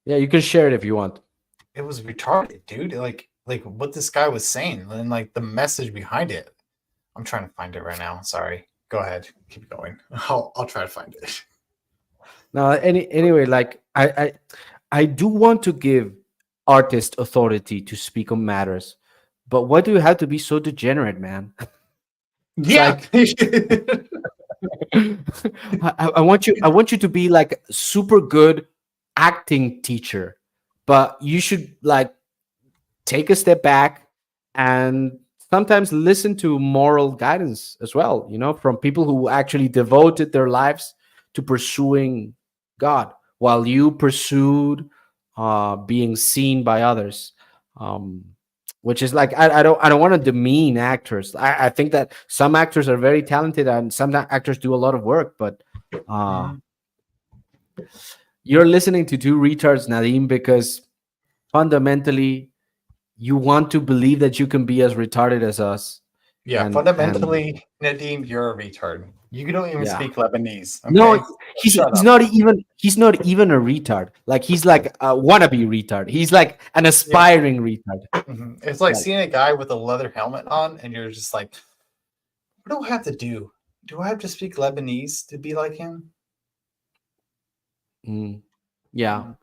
Yeah, you can share it if you want. it was retarded, dude. Like what this guy was saying and like the message behind it. I'm trying to find it right now. Sorry. Go ahead. Keep going. I'll try to find it. Now, anyway, like I do want to give artists authority to speak on matters, but why do you have to be so degenerate, man? It's Yeah. like I want you to be like super good acting teacher, but you should like take a step back and sometimes listen to moral guidance as well, you know, from people who actually devoted their lives to pursuing God while you pursued being seen by others. um, which is like I don't want to demean actors. I think that some actors are very talented and some actors do a lot of work, but uh, Mhm. you're listening to two retards, Nadim, because fundamentally you want to believe that you can be as retarded as us. Yeah, And fundamentally, Nadim, you're a retard. You don't even yeah, speak Lebanese. no, Okay, shut he's up. not even a retard. Like he's like a wannabe retard. He's like an Yeah, aspiring retard. it's like Like seeing a guy with a leather helmet on, and you're just like, what do I have to do? Do I have to speak Lebanese to be like him? mm, yeah, Mhm,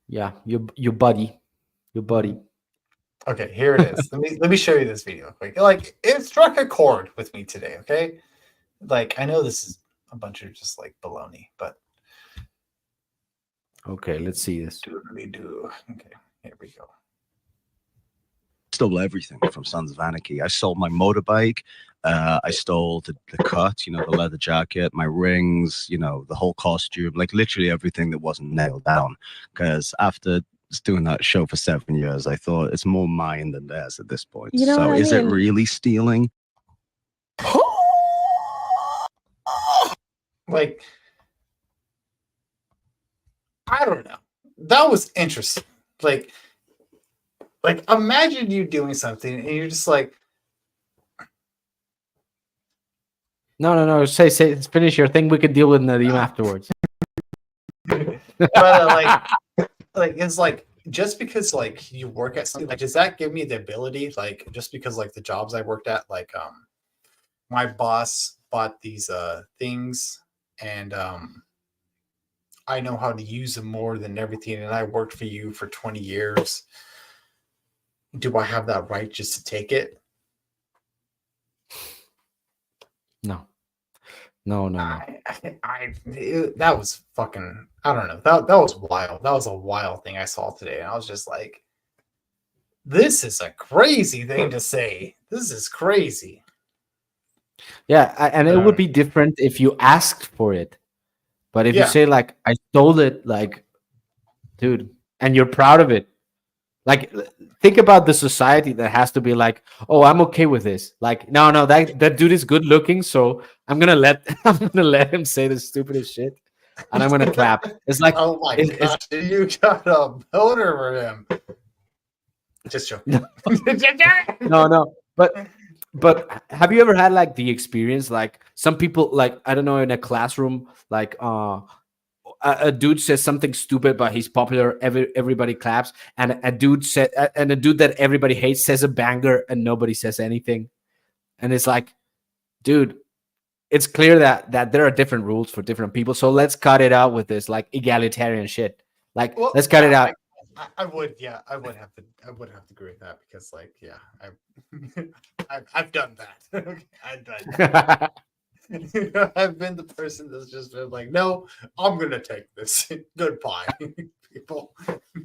yeah, your buddy, your buddy. mhm. Okay, here it is. Let me show you this video quick. Like it struck a chord with me today. Okay, like I know this is a bunch of just like baloney, but Okay, let's see this. doodly do. Okay, here we go. Stole everything from Sons of Anarchy. I stole my motorbike. I stole the cut, you know, the leather jacket, my rings, you know, the whole costume, like literally everything that wasn't nailed down. Because after doing that show for 7 years, I thought it's more mine than theirs at this point. You know what So I is it mean? really stealing? Like I don't know. That was interesting. Like imagine you doing something and you're just like, No. Say, finish your thing. We can deal with Nadim afterwards. But like it's like just because like you work at something, like does that give me the ability, like just because like the jobs I worked at, like my boss bought these things, and I know how to use them more than everything, and I worked for you for 20 years. Do I have that right just to take it? No, no. That was fucking, I don't know. That was wild. That was a wild thing I saw today. And I was just like, this is a crazy thing to say. This is crazy. Yeah, and it would Um, be different if you asked for it. But if you yeah. say like I stole it, like, dude, and you're proud of it, like think about the society that has to be like, oh, I'm okay with this. Like, no, that dude is good looking, so I'm gonna let I'm gonna let him say the stupidest shit, and I'm gonna clap. It's like Oh my it's gosh, you got a boner for him. Just joking. no, but have you ever had like the experience like some people like I don't know in a classroom like a dude says something stupid but he's popular, everybody claps, and a dude said and a dude that everybody hates says a banger and nobody says anything, and it's like, dude, it's clear that there are different rules for different people, so let's cut it out with this like egalitarian shit, like Well, let's cut it yeah, out. I would, yeah, I would have to agree with that because, like, yeah, I've done that. Okay, I've done that. I've been the person that's just been like, no, I'm gonna take this. Goodbye, people.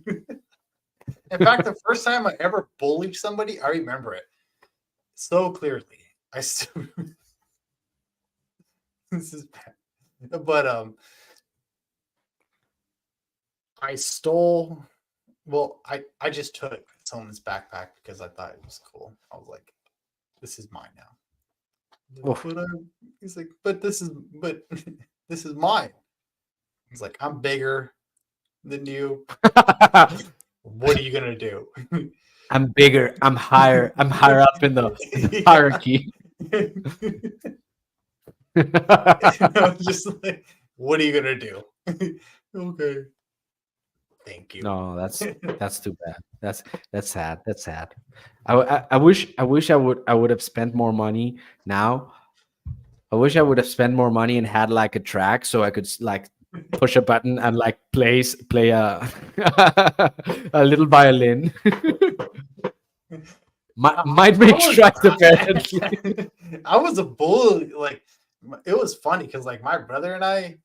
In fact, the first time I ever bullied somebody, I remember it so clearly. I still, this is bad, but I stole. Well, I just took someone's backpack because I thought it was cool. I was like, this is mine now. Oof. But he's like, but this is mine. He's like, I'm bigger than you. What are you gonna do? I'm bigger, I'm higher up in the hierarchy. I was just like, what are you gonna do? Okay, thank you. No, that's too bad. That's sad. That's sad. I wish I would have spent more money now. I wish I would have spent more money and had like a track so I could like push a button and like play a a little violin. Might I make was strides apparently. I was a bully. Like it was funny because like my brother and I,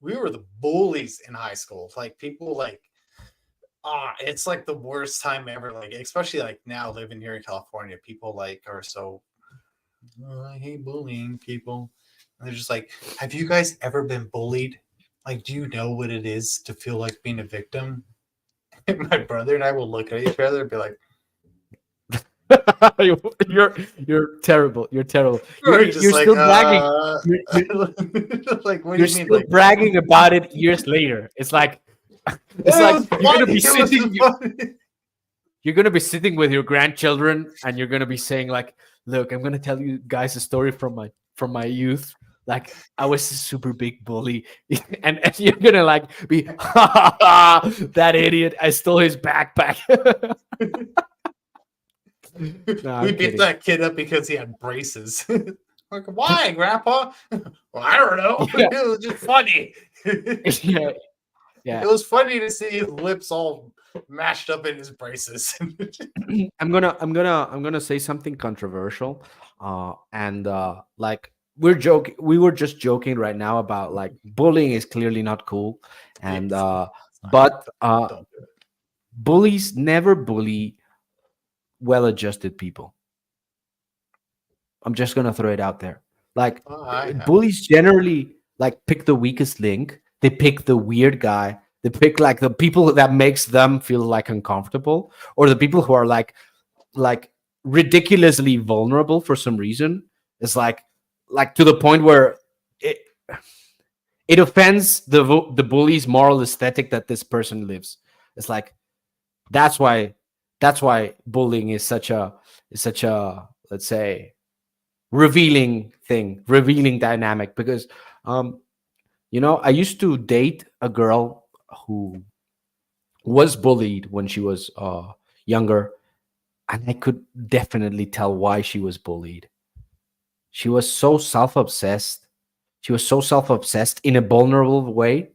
we were the bullies in high school. Like people like it's like the worst time ever. Like especially like now living here in California, people like are so I hate bullying people. And they're just like, have you guys ever been bullied? Like, do you know what it is to feel like being a victim? And my brother and I will look at each other and be like, You're terrible. You're terrible. we're just You're like, still bragging. You're, like, what do you're you mean? still Like, bragging about it years later. It's like it's it like was you're gonna funny. be It was sitting. funny. You're gonna be sitting with your grandchildren, and you're gonna be saying like, "Look, I'm gonna tell you guys a story from my youth. Like I was a super big bully, and you're gonna like be that idiot. I stole his backpack." No, We I'm beat kidding. that kid up because he had braces. Like, why, Grandpa? Well, I don't know. Yeah, It was just funny. yeah, It yeah. was funny to see his lips all mashed up in his braces. I'm gonna say something controversial, and like we were just joking right now about like bullying is clearly not cool, and It's not cool. but Don't do it. bullies never bully well-adjusted people. I'm just gonna throw it out there. Like I have. bullies generally like pick the weakest link. They pick the weird guy. They pick like the people that makes them feel like uncomfortable, or the people who are like ridiculously vulnerable for some reason. It's like to the point where it it offends the bully's moral aesthetic that this person lives. It's like that's why that's why bullying is such a let's say revealing thing, revealing dynamic, because um, I used to date a girl who was bullied when she was younger, and I could definitely tell why she was bullied. She was so self-obsessed. She was so self-obsessed in a vulnerable way,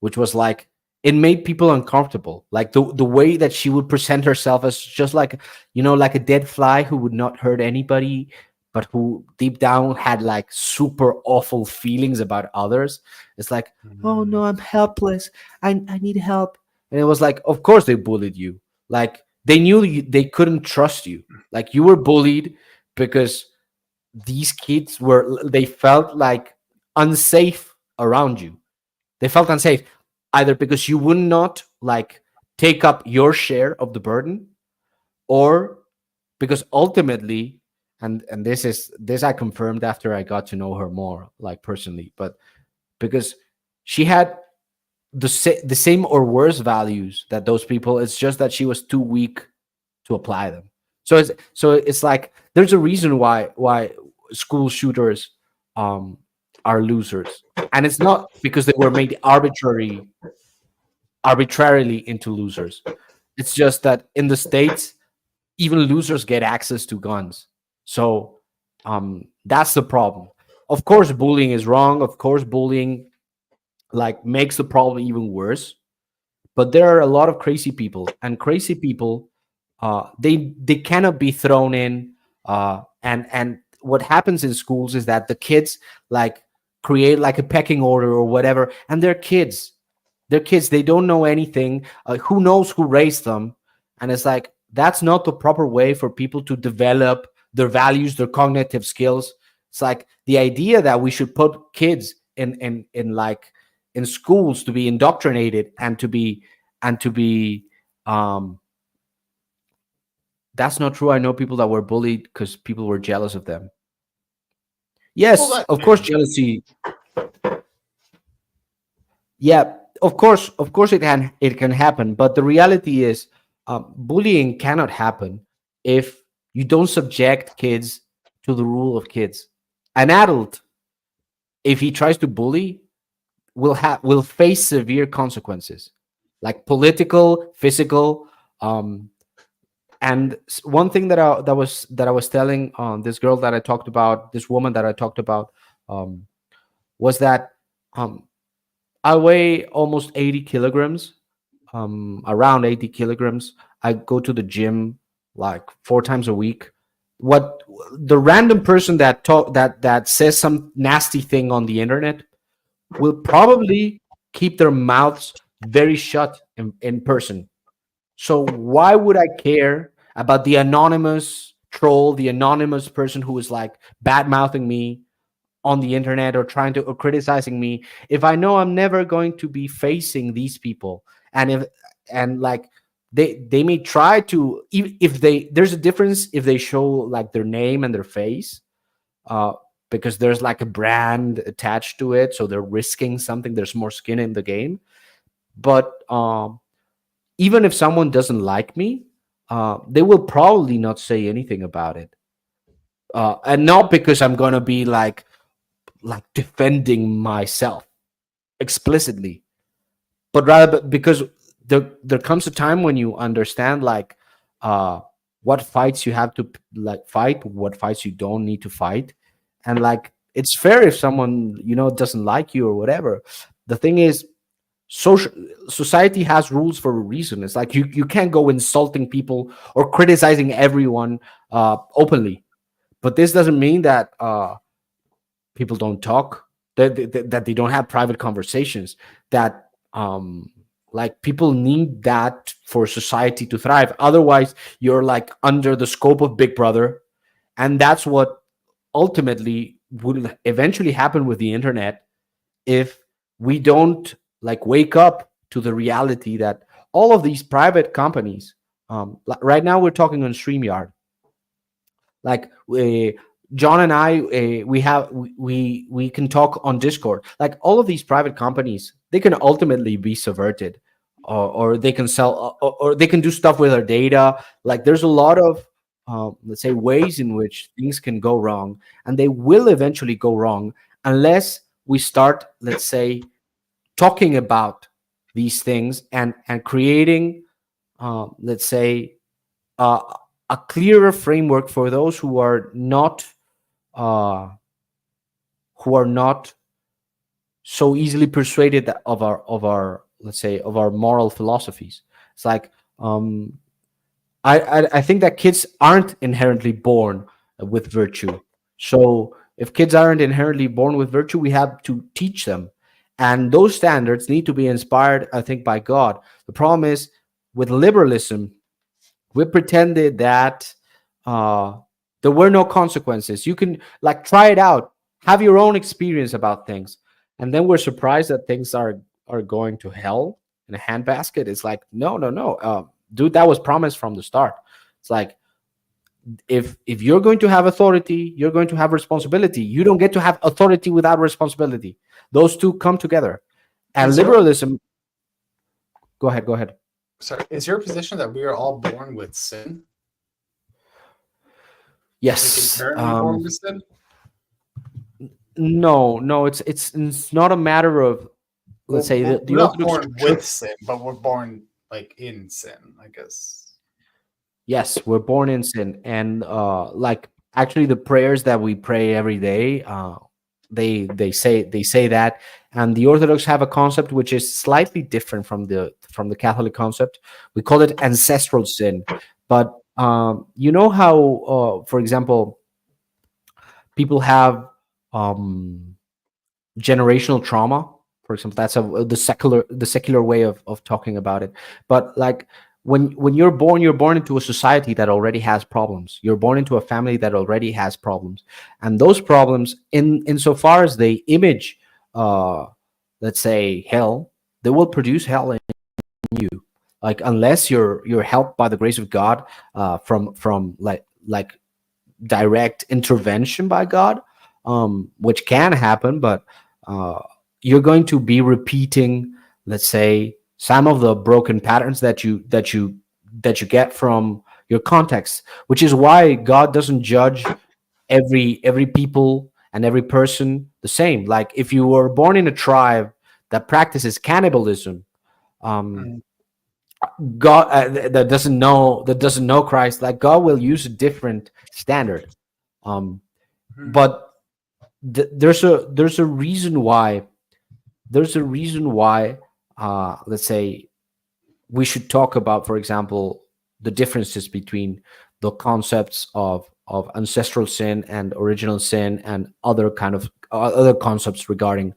which was like, it made people uncomfortable. Like the way that she would present herself as just like, like a dead fly who would not hurt anybody, but who deep down had like super awful feelings about others. It's like, oh no, Mhm. I'm helpless. I need help. And it was like, of course they bullied you. Like they knew they couldn't trust you. Like you were bullied because these kids they felt like unsafe around you. They felt unsafe either because you would not like take up your share of the burden, or because ultimately, and this I confirmed after I got to know her more like personally, but because she had the same or worse values that those people. It's just that she was too weak to apply them. So it's like there's a reason why school shooters um are losers, and it's not because they were made arbitrarily into losers. It's just that in the States, even losers get access to guns. So that's the problem. Of course, bullying is wrong. Of course, bullying like makes the problem even worse. But there are a lot of crazy people, and crazy people, they cannot be thrown in. And what happens in schools is that the kids like create like a pecking order or whatever, and they're kids. They're kids. They don't know anything. Who knows who raised them? And it's like that's not the proper way for people to develop their values, their cognitive skills. It's like the idea that we should put kids in like in schools to be indoctrinated and to be um that's not true. I know people that were bullied because people were jealous of them. Well, Yes, that of course, too. jealousy. Yeah, of course, it can happen, but the reality is, bullying cannot happen if you don't subject kids to the rule of kids. An adult, if he tries to bully, will face severe consequences, like political, physical. And one thing that I was telling this girl that I talked about, this woman that I talked about, um, was that um, I weigh almost 80 kilograms, around 80 kilograms. I go to the gym like 4 times a week. What the random person that says some nasty thing on the internet will probably keep their mouths very shut in person. So why would I care about the anonymous troll, the anonymous person who is like bad mouthing me on the internet or trying to or criticizing me, if I know I'm never going to be facing these people? And if and like they may try to, if they there's a difference if they show like their name and their face, uh because there's like a brand attached to it, so they're risking something, there's more skin in the game. But even if someone doesn't like me, they will probably not say anything about it, and not because I'm gonna be like defending myself explicitly, but rather because there comes a time when you understand like uh what fights you have to like fight, what fights you don't need to fight. And like it's fair if someone doesn't like you or whatever. The thing is, social society has rules for a reason. It's like you can't go insulting people or criticizing everyone openly. But this doesn't mean that people don't talk, that they don't have private conversations, that like people need that for society to thrive. Otherwise you're like under the scope of Big Brother, and that's what ultimately will eventually happen with the internet if we don't like wake up to the reality that all of these private companies, right now we're talking on StreamYard, like John and I, we can talk on Discord. Like all of these private companies, they can ultimately be subverted, or they can sell, or they can do stuff with our data. Like there's a lot of let's say, ways in which things can go wrong, and they will eventually go wrong unless we start, let's say, talking about these things and creating, let's say, uh, a clearer framework for those uh, who are not so easily persuaded of our, let's say, of our moral philosophies. It's like, um, I think that kids aren't inherently born with virtue. So if kids aren't inherently born with virtue, we have to teach them, and those standards need to be inspired, I think, by God. The problem is with liberalism, we pretended that uh, there were no consequences. You can, like, try it out, have your own experience about things, and then we're surprised that things are going to hell in a handbasket. It's like, no, no, no, dude, that was promised from the start. It's like, if you're going to have authority, you're going to have responsibility. You don't get to have authority without responsibility. Those two come together. And Is your liberalism, go ahead, go ahead. sorry, is your position that we are all born with sin? Like Yes. inherently born with sin? No, no, it's not a matter of, let's Well, say, we're, the we're not Orthodox born Church. with sin, but we're born like in sin, I guess. Yes, we're born in sin, and like, actually, the prayers that we pray every day, they say that, and the Orthodox have a concept which is slightly different from the Catholic concept. We call it ancestral sin, but you know how, for example, people have um, generational trauma, for example. That's the secular way of talking about it. But like, when you're born into a society that already has problems. You're born into a family that already has problems, and those problems, in insofar as they image, uh let's say, hell, they will produce hell in you. Like, unless you're helped by the grace of God, from like direct intervention by God, which can happen, but uh, you're going to be repeating, let's say, some of the broken patterns that you get from your context, which is why God doesn't judge every people and every person the same. Like, if you were born in a tribe that practices cannibalism, um, Mm. God, that doesn't know Christ, like, God will use a different standard. Um, Mhm. but there's a reason why, let's say, we should talk about, for example, the differences between the concepts of ancestral sin and original sin and other concepts regarding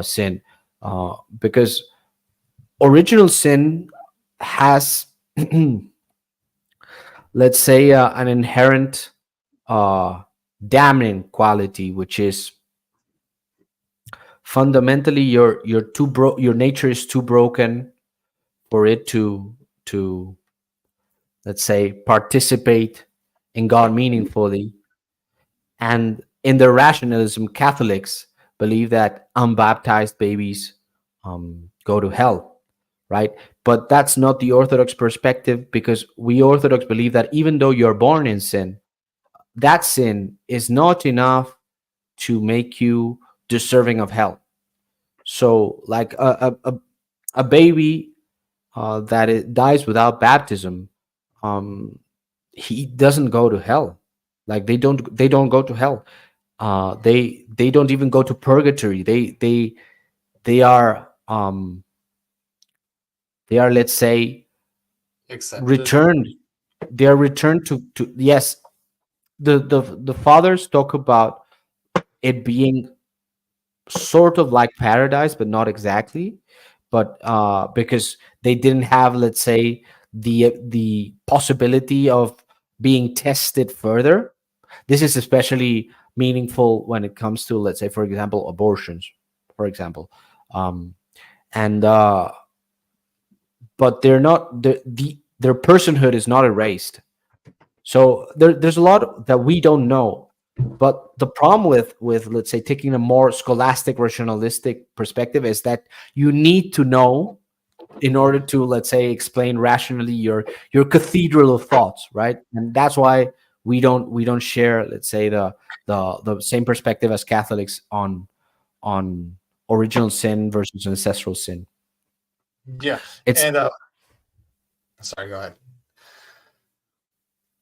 sin, because original sin has let's say, an inherent uh, damning quality, which is fundamentally your nature is too broken for it to let's say participate in God meaningfully. And in their rationalism, Catholics believe that unbaptized babies go to hell, right? But that's not the Orthodox perspective, because we Orthodox believe that even though you're born in sin, that sin is not enough to make you deserving of hell. So, like, a baby that it dies without baptism, um, he doesn't go to hell. Like, they don't go to hell. They don't even go to purgatory. They are, let's say, Accepted. returned. They are returned to, yes. The fathers talk about it being sort of like paradise, but not exactly. But because they didn't have, let's say, the possibility of being tested further. This is especially meaningful when it comes to, let's say, for example, abortions, for example. um, and But they're not, their personhood is not erased. So there's a lot that we don't know. But the problem with, let's say, taking a more scholastic, rationalistic perspective is that you need to know in order to, let's say, explain rationally your cathedral of thoughts, right? And that's why we don't share, let's say, the same perspective as Catholics on original sin versus ancestral sin. Yeah. It's And sorry, go ahead.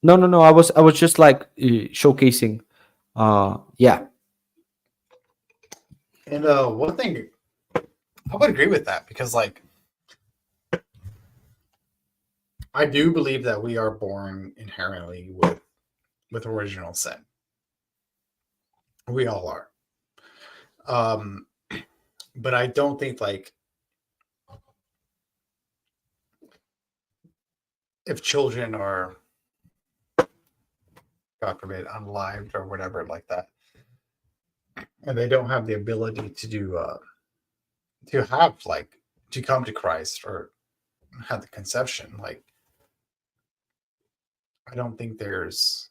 no. I was just like showcasing. Yeah. And one thing I would agree with that, because like I do believe that we are born inherently with original sin. We all are. Um, but I don't think like if children are, God forbid, unlived or whatever like that, and they don't have the ability to do to have like to come to Christ or have the conception, like I don't think there's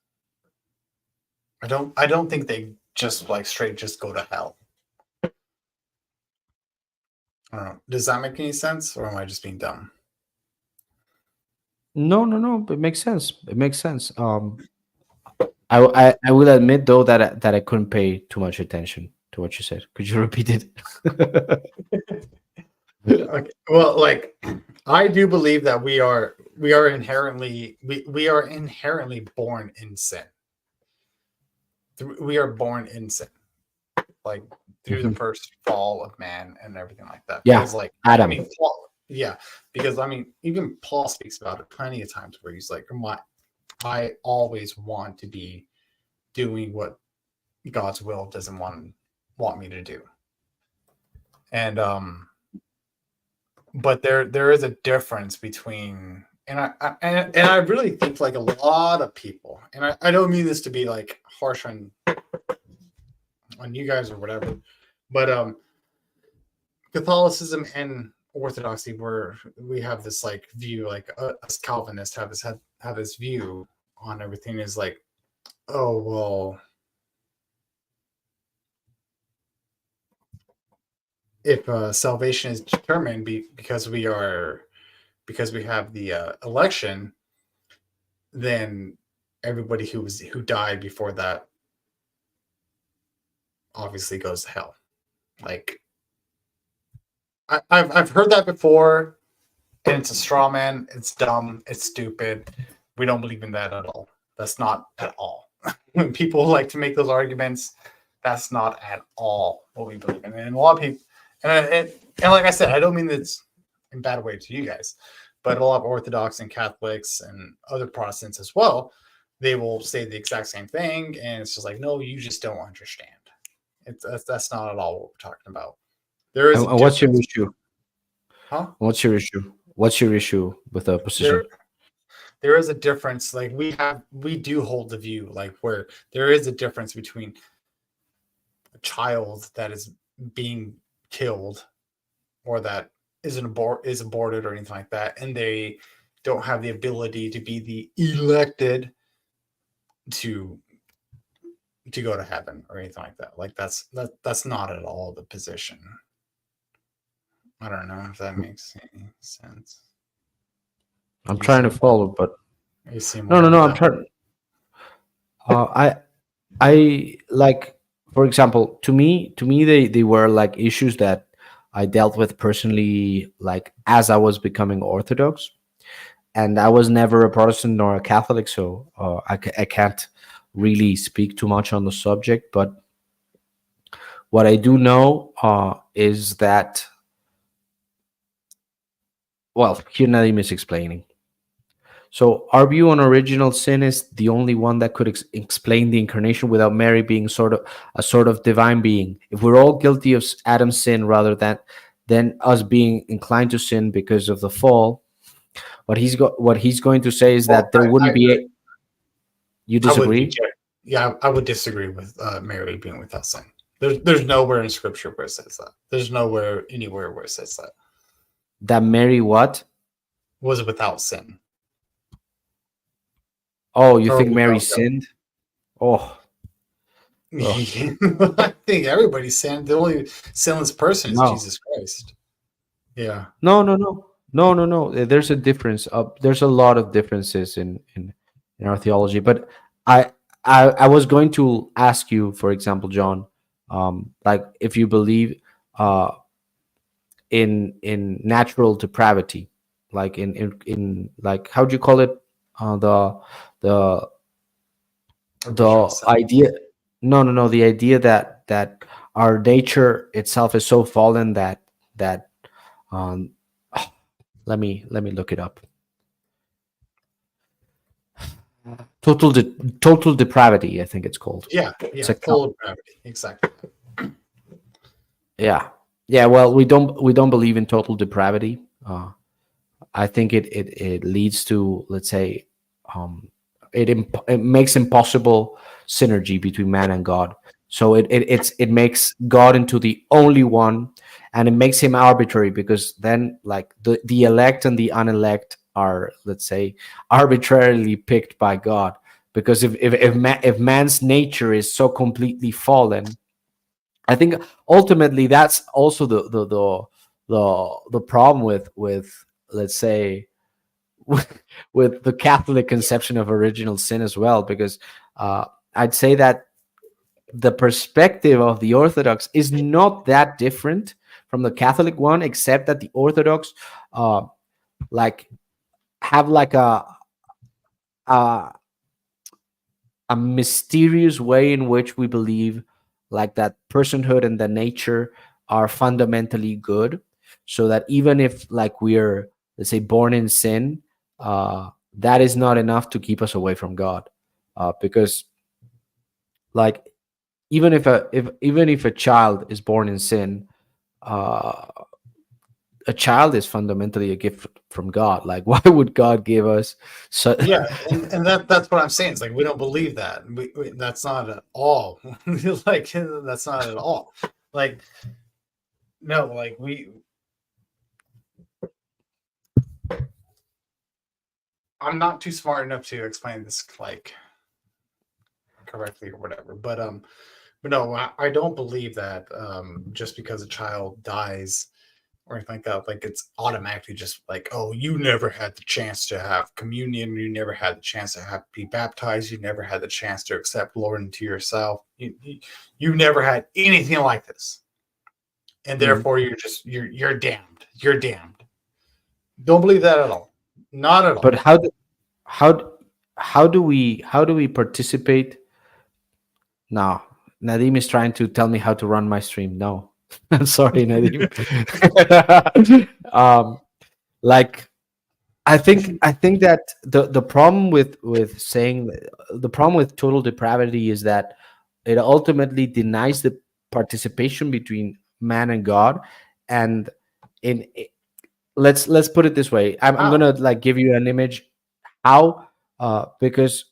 I don't think they just like straight just go to hell. I don't know. Does that make any sense, or am I just being dumb? No. It makes sense. It makes sense. I will admit though that I couldn't pay too much attention to what you said. Could you repeat it? Okay. Well, like I do believe that we are inherently we are inherently born in sin. We are born in sin, like through the Mhm. first fall of man and everything like that. Yeah, Because like I Adam. mean, Paul, yeah, because I mean, even Paul speaks about it plenty of times where he's like, I always want to be doing what God's will doesn't want me to do." And but there is a difference between, and I really think like a lot of people, and I don't mean this to be like harsh on you guys or whatever, but Catholicism and Orthodoxy, where we have this like view, like us Calvinists have this view on everything, is like, oh well, if salvation is determined because because we have the election, then everybody who died before that obviously goes to hell. Like I've heard that before, and it's a straw man. It's dumb. It's stupid. We don't believe in that at all. That's not at all. When people like to make those arguments, that's not at all what we believe in. And a lot of people, and like I said, I don't mean it's in bad way to you guys, but a lot of Orthodox and Catholics and other Protestants as well, they will say the exact same thing, and it's just like, no, you just don't understand. That's not at all what we're talking about. There is a And what's your difference, issue? huh? What's your issue? What's your issue with the There position? there is a difference. Like we do hold the view like where there is a difference between a child that is being killed or that is aborted or anything like that, and they don't have the ability to be the elected to go to heaven or anything like that. Like that's not at all the position. I don't know if that makes any sense. I'm You trying to seem follow, but you seem no, no, more no. I'm down. trying. I like, for example, to me, they were like issues that I dealt with personally, like as I was becoming Orthodox, and I was never a Protestant nor a Catholic, so I can't really speak too much on the subject. But what I do know is that, well, here Nadim is explaining. So our view on original sin is the only one that could explain the incarnation without Mary being sort of divine being. If we're all guilty of Adam's sin rather than us being inclined to sin because of the fall, what he's going to say is Well, that there wouldn't be a, you I would disagree reject. Yeah, I would disagree with Mary being without sin. There's nowhere in Scripture where it says that. There's nowhere anywhere where it says that that Mary what? was without sin Oh, you or think Mary without sinned? Oh, oh guilt. I think everybody sinned. The only sinless person is no. Jesus Christ. Yeah. No. There's a difference. There's a lot of differences in our theology, but I, I was going to ask you, for example, John, like if you believe uh, in natural depravity, like in like how do you call it? The Original the sin. idea, no, the idea that our nature itself is so fallen that um let me look it up. Total depravity, I think it's called. Yeah, It's yeah, a total gravity. Exactly. yeah, yeah. Well, we don't believe in total depravity. I think it leads to, let's say, um, it makes impossible synergy between man and God. So it makes God into the only one, and it makes him arbitrary, because then, like, the elect and the unelect are, let's say, arbitrarily picked by God. Because if man's nature is so completely fallen, I think ultimately that's also the problem with, let's say, with the Catholic conception of original sin as well, because uh, I'd say that the perspective of the Orthodox is not that different from the Catholic one, except that the Orthodox uh, like have like a a mysterious way in which we believe, like, that personhood and the nature are fundamentally good, so that even if, like, we're, let's say, born in sin, that is not enough to keep us away from God, because, like, even if a child is born in sin, uh, a child is fundamentally a gift from God. Like, why would God give us so Yeah, and that's what I'm saying. It's like we don't believe that. That's not at all. Like that's not at all. Like no, like we. I'm not too smart enough to explain this like correctly or whatever. But no, I don't believe that just because a child dies or anything like that, like it's automatically just like, oh, you never had the chance to have communion, you never had the chance to have be baptized, you never had the chance to accept Lord into yourself, you never had anything like this, and Mm. therefore you're damned. You're damned. Don't believe that at all. Not at But all. how how do we participate? No, Nadim is trying to tell me how to run my stream. No, I'm sorry, Nadim. Like, I think that the problem with saying, the problem with total depravity is that it ultimately denies the participation between man and God. And in let's put it this way. I'm How? gonna, like, give you an image. How? Because,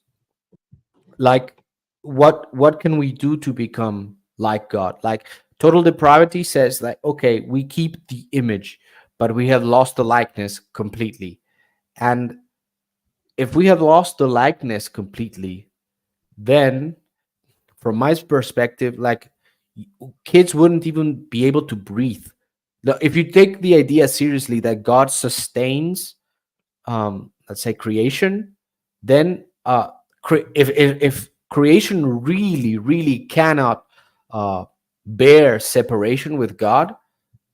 like, what can we do to become like God? Like, total depravity says, like, okay, we keep the image, but we have lost the likeness completely. And if we have lost the likeness completely, then, from my perspective, like, kids wouldn't even be able to breathe. Now, if you take the idea seriously that God sustains, let's say, creation, then, if creation really cannot uh, bear separation with God,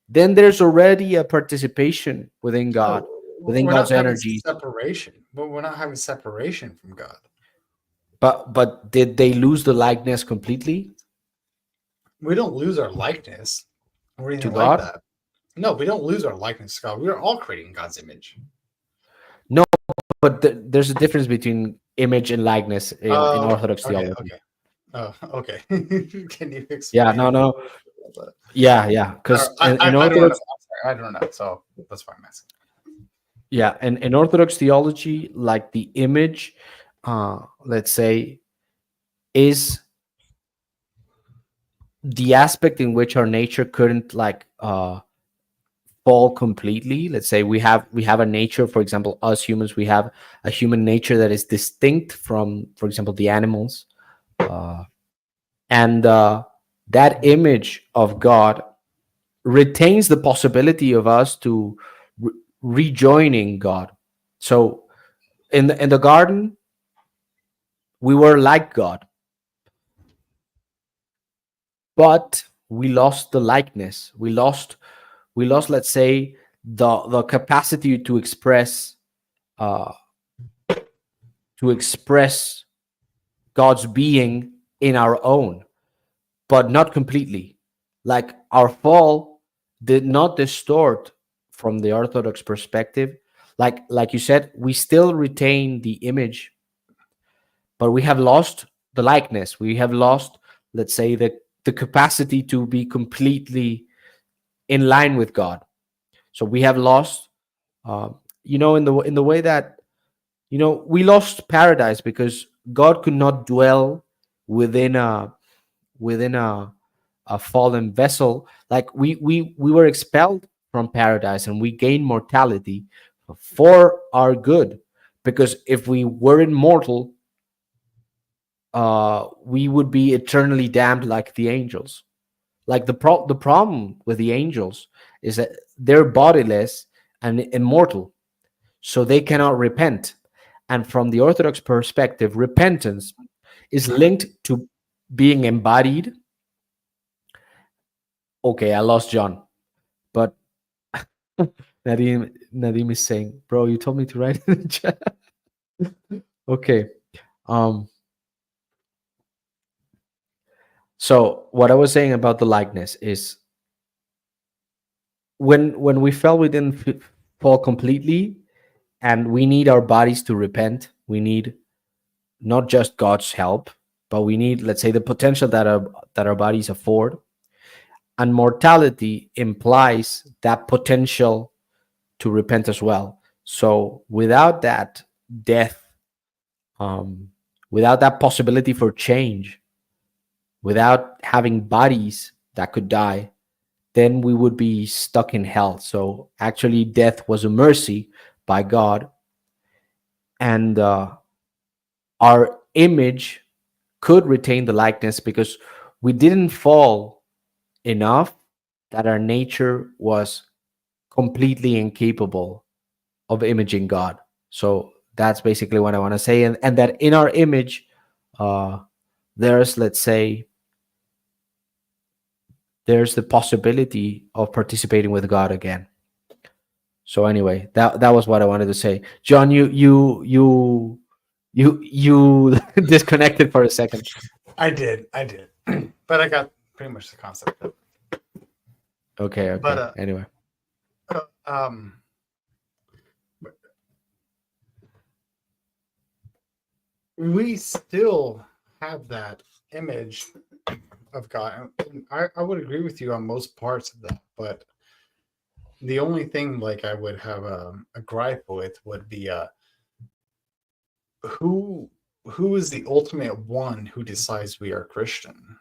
then there's already a participation within God, No, within we're God's not having energy. separation. But we're not having separation from God. But did they lose the likeness completely We don't lose our likeness or to anything like God? that. No, we don't lose our likeness to God. We are all creating God's image. No, but there's a difference between image and likeness in Oh, Orthodox okay, theology. okay. Oh, okay. Can you Yeah, explain no, a little no, bit about that? yeah, I because don't, in I don't know. Orthodox, I'm sorry, I don't know. So that's why I'm asking. yeah, in Orthodox theology, like, the image, let's say, is the aspect in which our nature couldn't, like, fall completely. Let's say we have a nature, for example, us humans, we have a human nature that is distinct from, for example, the animals, uh, and that image of God retains the possibility of us to rejoining God. So in the garden, We were like God, but we lost the likeness. We lost, let's say, the capacity uh, to express God's being in our own, but not completely. Like our fall did not distort from the Orthodox perspective. Like you said, we still retain the image, but we have lost the likeness. We have lost, let's say, the capacity to be completely in line with God. So we have lost, uh, in the way that, we lost paradise because God could not dwell within a fallen vessel. Like we were expelled from paradise and we gained mortality for our good, because if we were immortal, we would be eternally damned like the angels. Like the problem with the angels is that they're bodiless and immortal, so they cannot repent. And from the Orthodox perspective, repentance is linked to being embodied. Okay, I lost John, but Nadim is saying, "Bro, you told me to write in the chat." Okay. Um. So what I was saying about the likeness is, when we fell, we didn't fall completely, and we need our bodies to repent. We need not just God's help, but we need, let's say, the potential that our bodies afford. And mortality implies that potential to repent as well. So without that death, um, without that possibility for change, without having bodies that could die, then we would be stuck in hell. So actually, death was a mercy by God, and our image could retain the likeness because we didn't fall enough that our nature was completely incapable of imaging God. So that's basically what I want to say. And that in our image, uh, there's, let's say, there's the possibility of participating with God again. So anyway, that was what I wanted to say. John, you disconnected for a second. I did, but I got pretty much the concept of it. Okay, But okay. Anyway. uh, um, we still have that image of God. And I would agree with you on most parts of that, but the only thing like I would have a gripe with would be who who is the ultimate one who decides we are Christian?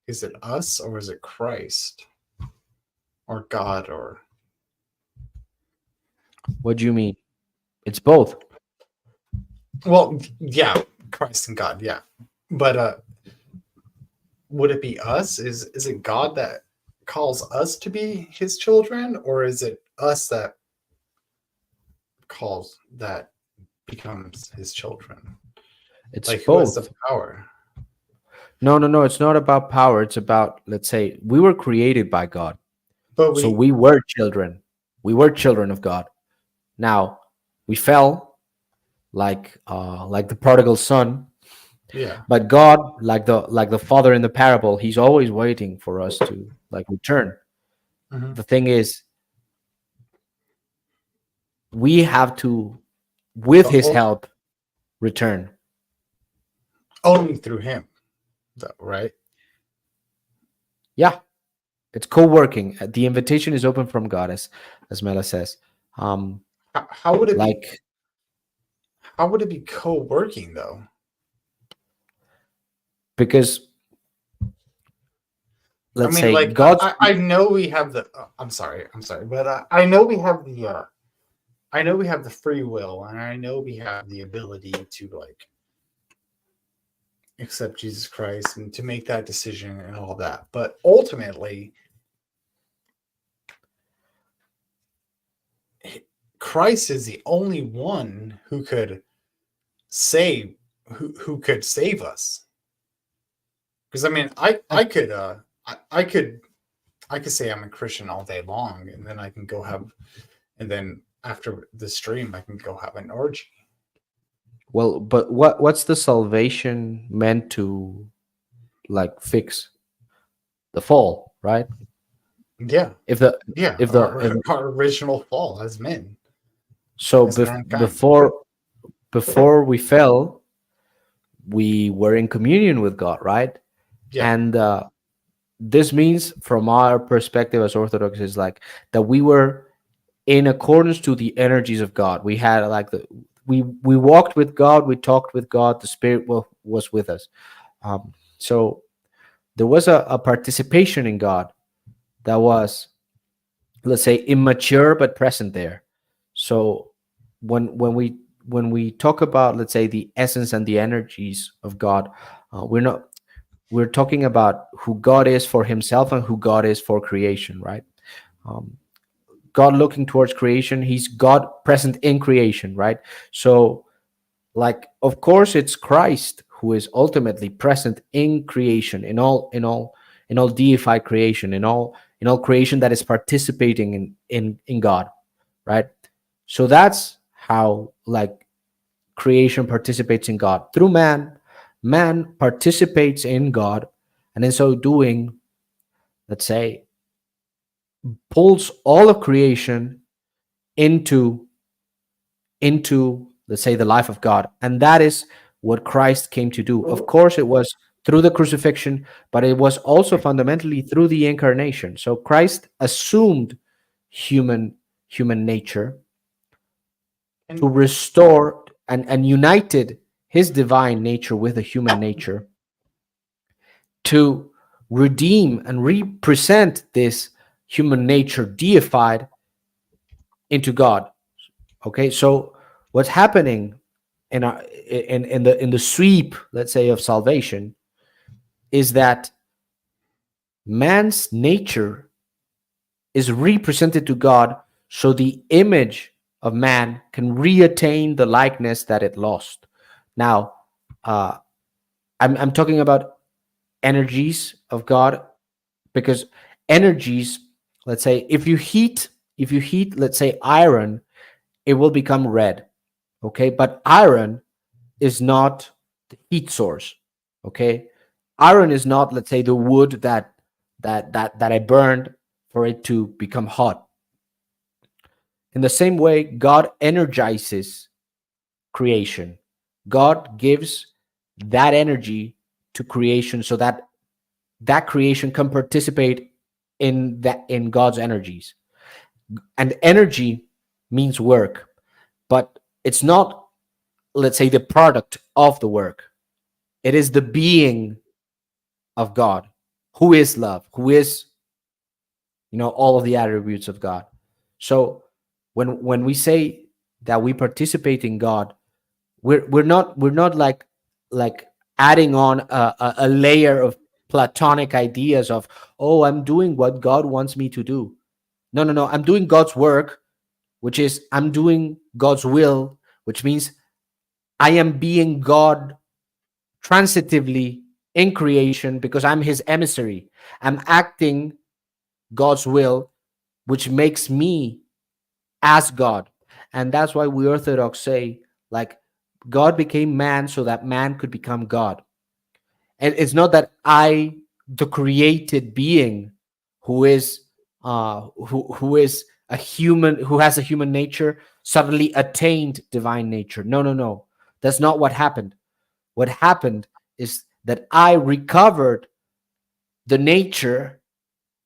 Is it us or is it Christ or God or What do you mean? It's both. well, yeah, Christ and God, yeah. But would it be us? Is it God that calls us to be his children, or is it us that calls that becomes his children? It's Like who has the both. power? No, no, no. It's not about power. It's about, let's say, we were created by God. But So we we were children. We were children of God. Now we fell, like the prodigal son, yeah. but God, like the father in the parable, he's always waiting for us to like return. Mhm. The thing is, we have to, with his O- help, return. Only through him, though, right? Yeah, it's co-working. The invitation is open from God, as Mela says. Um, How would it be? like How would it be co-working though? because, I let's mean, say, like God's I know we have the. I'm sorry, but I know we have the. I know we have the free will, and I know we have the ability to like accept Jesus Christ and to make that decision and all that. But ultimately, Christ is the only one who could say who could save us. Because I mean, I could say I'm a Christian all day long, and then I can go have, and then after the stream, I can go have an orgy. Well, but what's the salvation meant to like fix? The fall, right? Yeah, If the yeah. if the if, Our original fall as men, so as mankind. before we fell, we were in communion with God, right? Yeah, And this means, from our perspective as Orthodox, is like that we were in accordance to the energies of God. We had like we walked with God, we talked with God, the Spirit was with us. So there was a participation in God that was, let's say, immature but present there. So when we talk about, let's say, the essence and the energies of God, we're talking about who God is for himself and who God is for creation, right? um, God looking towards creation, he's God present in creation, right? So, like, of course it's Christ who is ultimately present in creation, in all deified creation, in all creation that is participating in God, right? So that's how, like, creation participates in God through man. Man participates in God, and in so doing, let's say, pulls all of creation into let's say, the life of God. And that is what Christ came to do. Of course, it was through the crucifixion, but it was also fundamentally through the incarnation. So Christ assumed human nature and to restore and united his divine nature with the human nature to redeem and represent this human nature deified into God. Okay, so what's happening in the sweep, let's say, of salvation is that man's nature is represented to God, so the image of man can reattain the likeness that it lost. Now, uh, I'm talking about energies of God, because energies, let's say, if you heat, let's say, iron, it will become red. Okay, but iron is not the heat source. Okay, iron is not, let's say, the wood that I burned for it to become hot. In the same way, God energizes creation. God gives that energy to creation so that that creation can participate in God's energies. And energy means work, but it's not, let's say, the product of the work. It is the being of God, who is love, who is, all of the attributes of God. So when we say that we participate in God, we're not like adding on a layer of platonic ideas of, oh, I'm doing what God wants me to do. No, no, no. I'm doing God's work, which is I'm doing God's will, which means I am being God transitively in creation because I'm his emissary. I'm acting God's will, which makes me as God. And that's why we Orthodox say, like, God became man so that man could become God. And it's not that I, the created being, who is who is a human, who has a human nature, suddenly attained divine nature. No, no, no. That's not what happened. What happened is that I recovered the nature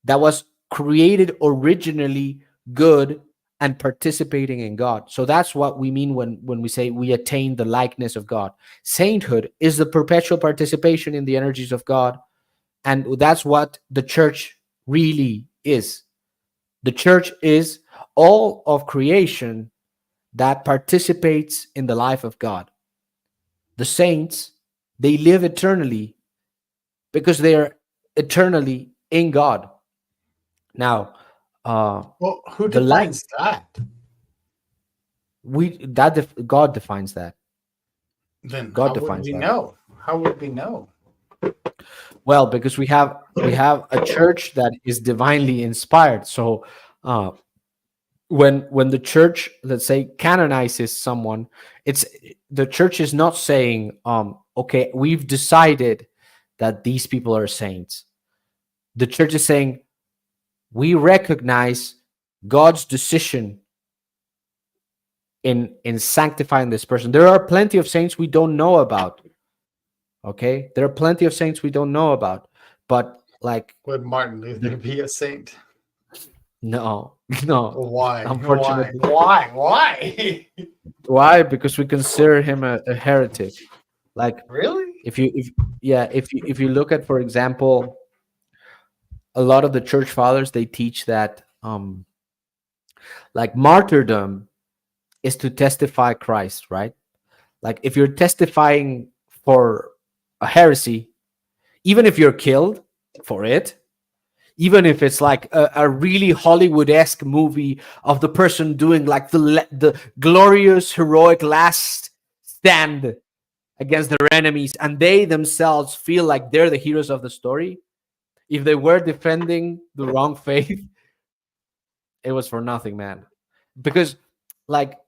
that was created originally good and participating in God. So that's what we mean when we say we attain the likeness of God. Sainthood is the perpetual participation in the energies of God. And that's what the church really is. The church is all of creation that participates in the life of God. The saints, they live eternally because they are eternally in God. Now, well, who the like defines that? we that God defines that. Then God how would defines we that. know? How would we know? Well, because we have a church that is divinely inspired. So uh, when the church, let's say, canonizes someone, it's the church is not saying, okay, we've decided that these people are saints. The church is saying we recognize God's decision in sanctifying this person. There are plenty of saints we don't know about. Okay, there are plenty of saints we don't know about, but like, Would Martin Luther be a saint? no, no, Why? Why? unfortunately. Why? Why? Why? Because we consider him a heretic. Like, Really? if yeah, if you look at, for example, a lot of the church fathers, they teach that like martyrdom is to testify Christ, right? Like, if you're testifying for a heresy, even if you're killed for it, even if it's like a really Hollywood-esque movie of the person doing like the glorious heroic last stand against their enemies, and they themselves feel like they're the heroes of the story, if they were defending the wrong faith, it was for nothing, man. Because like,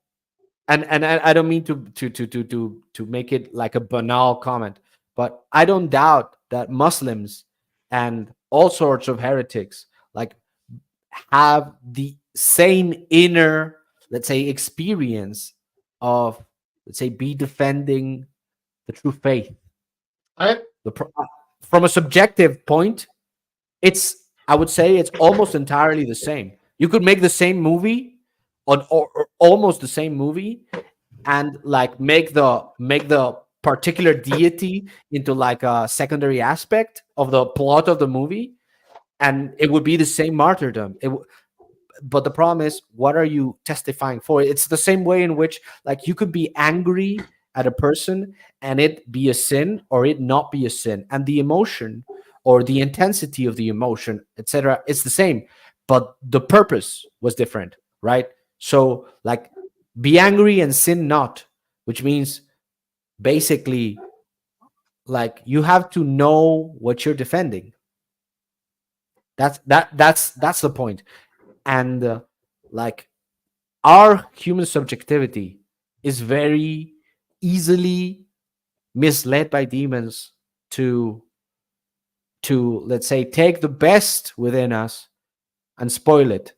and I don't mean to make it like a banal comment, but I don't doubt that Muslims and all sorts of heretics like have the same inner, let's say, experience of, let's say, be defending the true faith. I The from a subjective point, it's, I would say it's almost entirely the same. You could make the same movie or almost the same movie, and like make the particular deity into like a secondary aspect of the plot of the movie, and it would be the same martyrdom. But the problem is, what are you testifying for? It's the same way in which, like, you could be angry at a person and it be a sin or it not be a sin, and the emotion or the intensity of the emotion, etc., it's the same, but the purpose was different, right? So like, be angry and sin not, which means basically, like, you have to know what you're defending. That's the point. And like, our human subjectivity is very easily misled by demons to let's say, take the best within us and spoil it.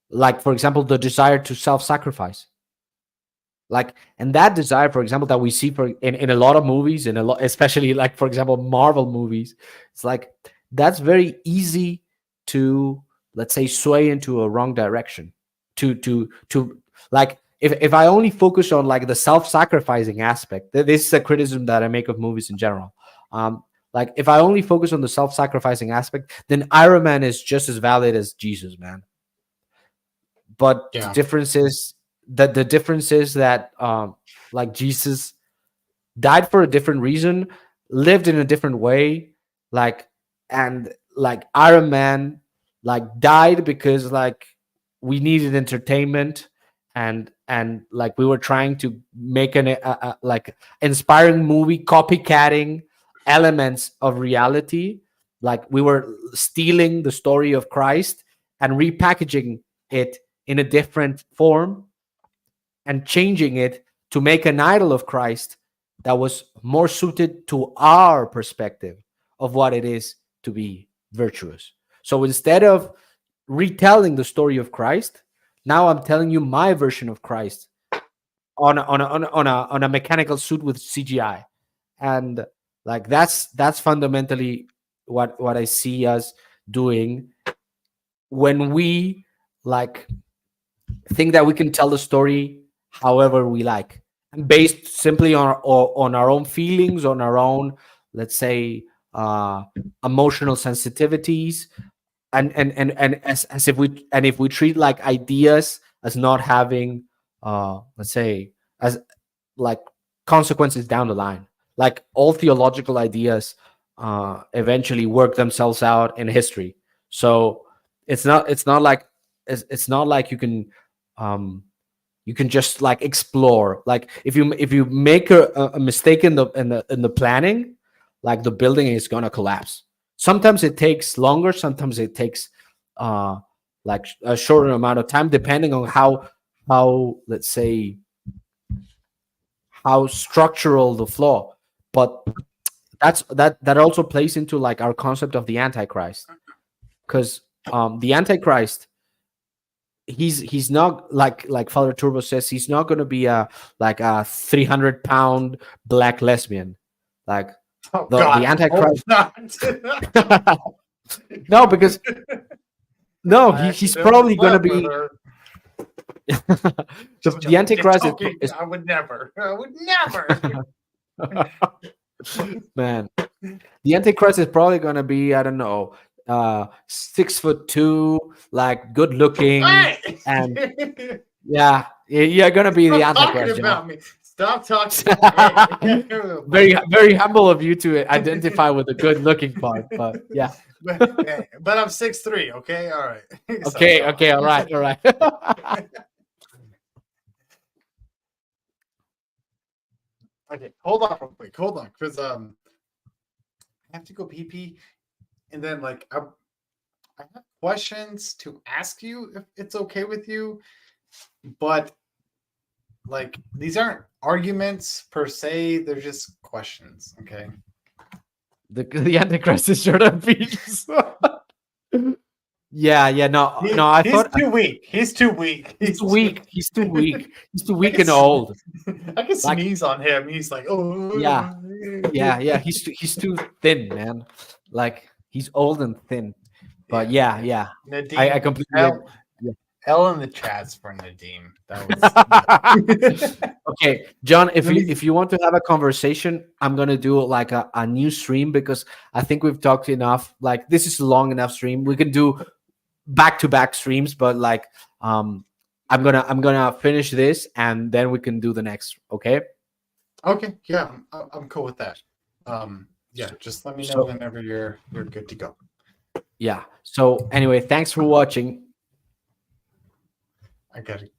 Like, for example, the desire to self-sacrifice. Like, and that desire, for example, that we see in a lot of movies, in a lot, especially like, for example, Marvel movies, it's like, that's very easy to, let's say, sway into a wrong direction. To like, if I only focus on like the self-sacrificing aspect, this is a criticism that I make of movies in general. Like, if I only focus on the self-sacrificing aspect, then Iron Man is just as valid as Jesus, man. But the yeah. difference is that like, Jesus died for a different reason, lived in a different way, like, and like Iron Man, like, died because like we needed entertainment, and like we were trying to make like inspiring movie, copycatting elements of reality, like we were stealing the story of Christ and repackaging it in a different form and changing it to make an idol of Christ that was more suited to our perspective of what it is to be virtuous. So instead of retelling the story of Christ, now I'm telling you my version of Christ on a mechanical suit with CGI. And like, that's fundamentally what I see us doing when we like think that we can tell the story however we like, and based simply on our own feelings, on our own, let's say, uh emotional sensitivities, and as if we treat like ideas as not having, let's say, as like consequences down the line. Like, all theological ideas eventually work themselves out in history. So it's not like you can um You can just like explore. Like if you make a mistake in the planning, like the building is gonna collapse. Sometimes it takes longer. Sometimes it takes uh like a shorter amount of time, depending on how let's say how structural the flaw. But that also plays into like our concept of the Antichrist, because the Antichrist, he's not like Father Turbo says, he's not going to be a like a 300-pound black lesbian, like Oh the God, Antichrist. not. No, because no, I he's accidentally probably going to slept with be her. the Antichrist Just joking. is I would never. I would never. man, the Antichrist is probably going to be, I don't know, 6'2", like good looking, Hey! and yeah, you're going to be the Stop talking Antichrist, John. about me. Stop talking. Hey. Very humble of you to identify with the good looking part, but yeah. but I'm 6'3", okay? All right. Okay, okay, all right, all right. Okay, hold on real quick. Hold on, because I have to go pee pee, and then like I have questions to ask you if it's okay with you, but like these aren't arguments per se, they're just questions, okay? The Antichrist is sure to be. Yeah, no. I He's thought too weak. He's too weak. he's too weak. He's too weak. He's too weak and He's- old. I can Like, sneeze on him. He's like, oh yeah, yeah. He's too thin, man. Like he's old and thin. But yeah. I Nadim, completely. Yeah. L in the chats for Nadim. That was Okay, John, Let me- if you want to have a conversation, I'm gonna do like a new stream, because I think we've talked enough. Like this is a long enough stream. We can do back to back streams, but like I'm gonna finish this and then we can do the next. Okay. Okay, yeah, I'm cool with that. Yeah, just let me know So whenever you're good to go. yeah. So anyway, thanks for watching. I got it.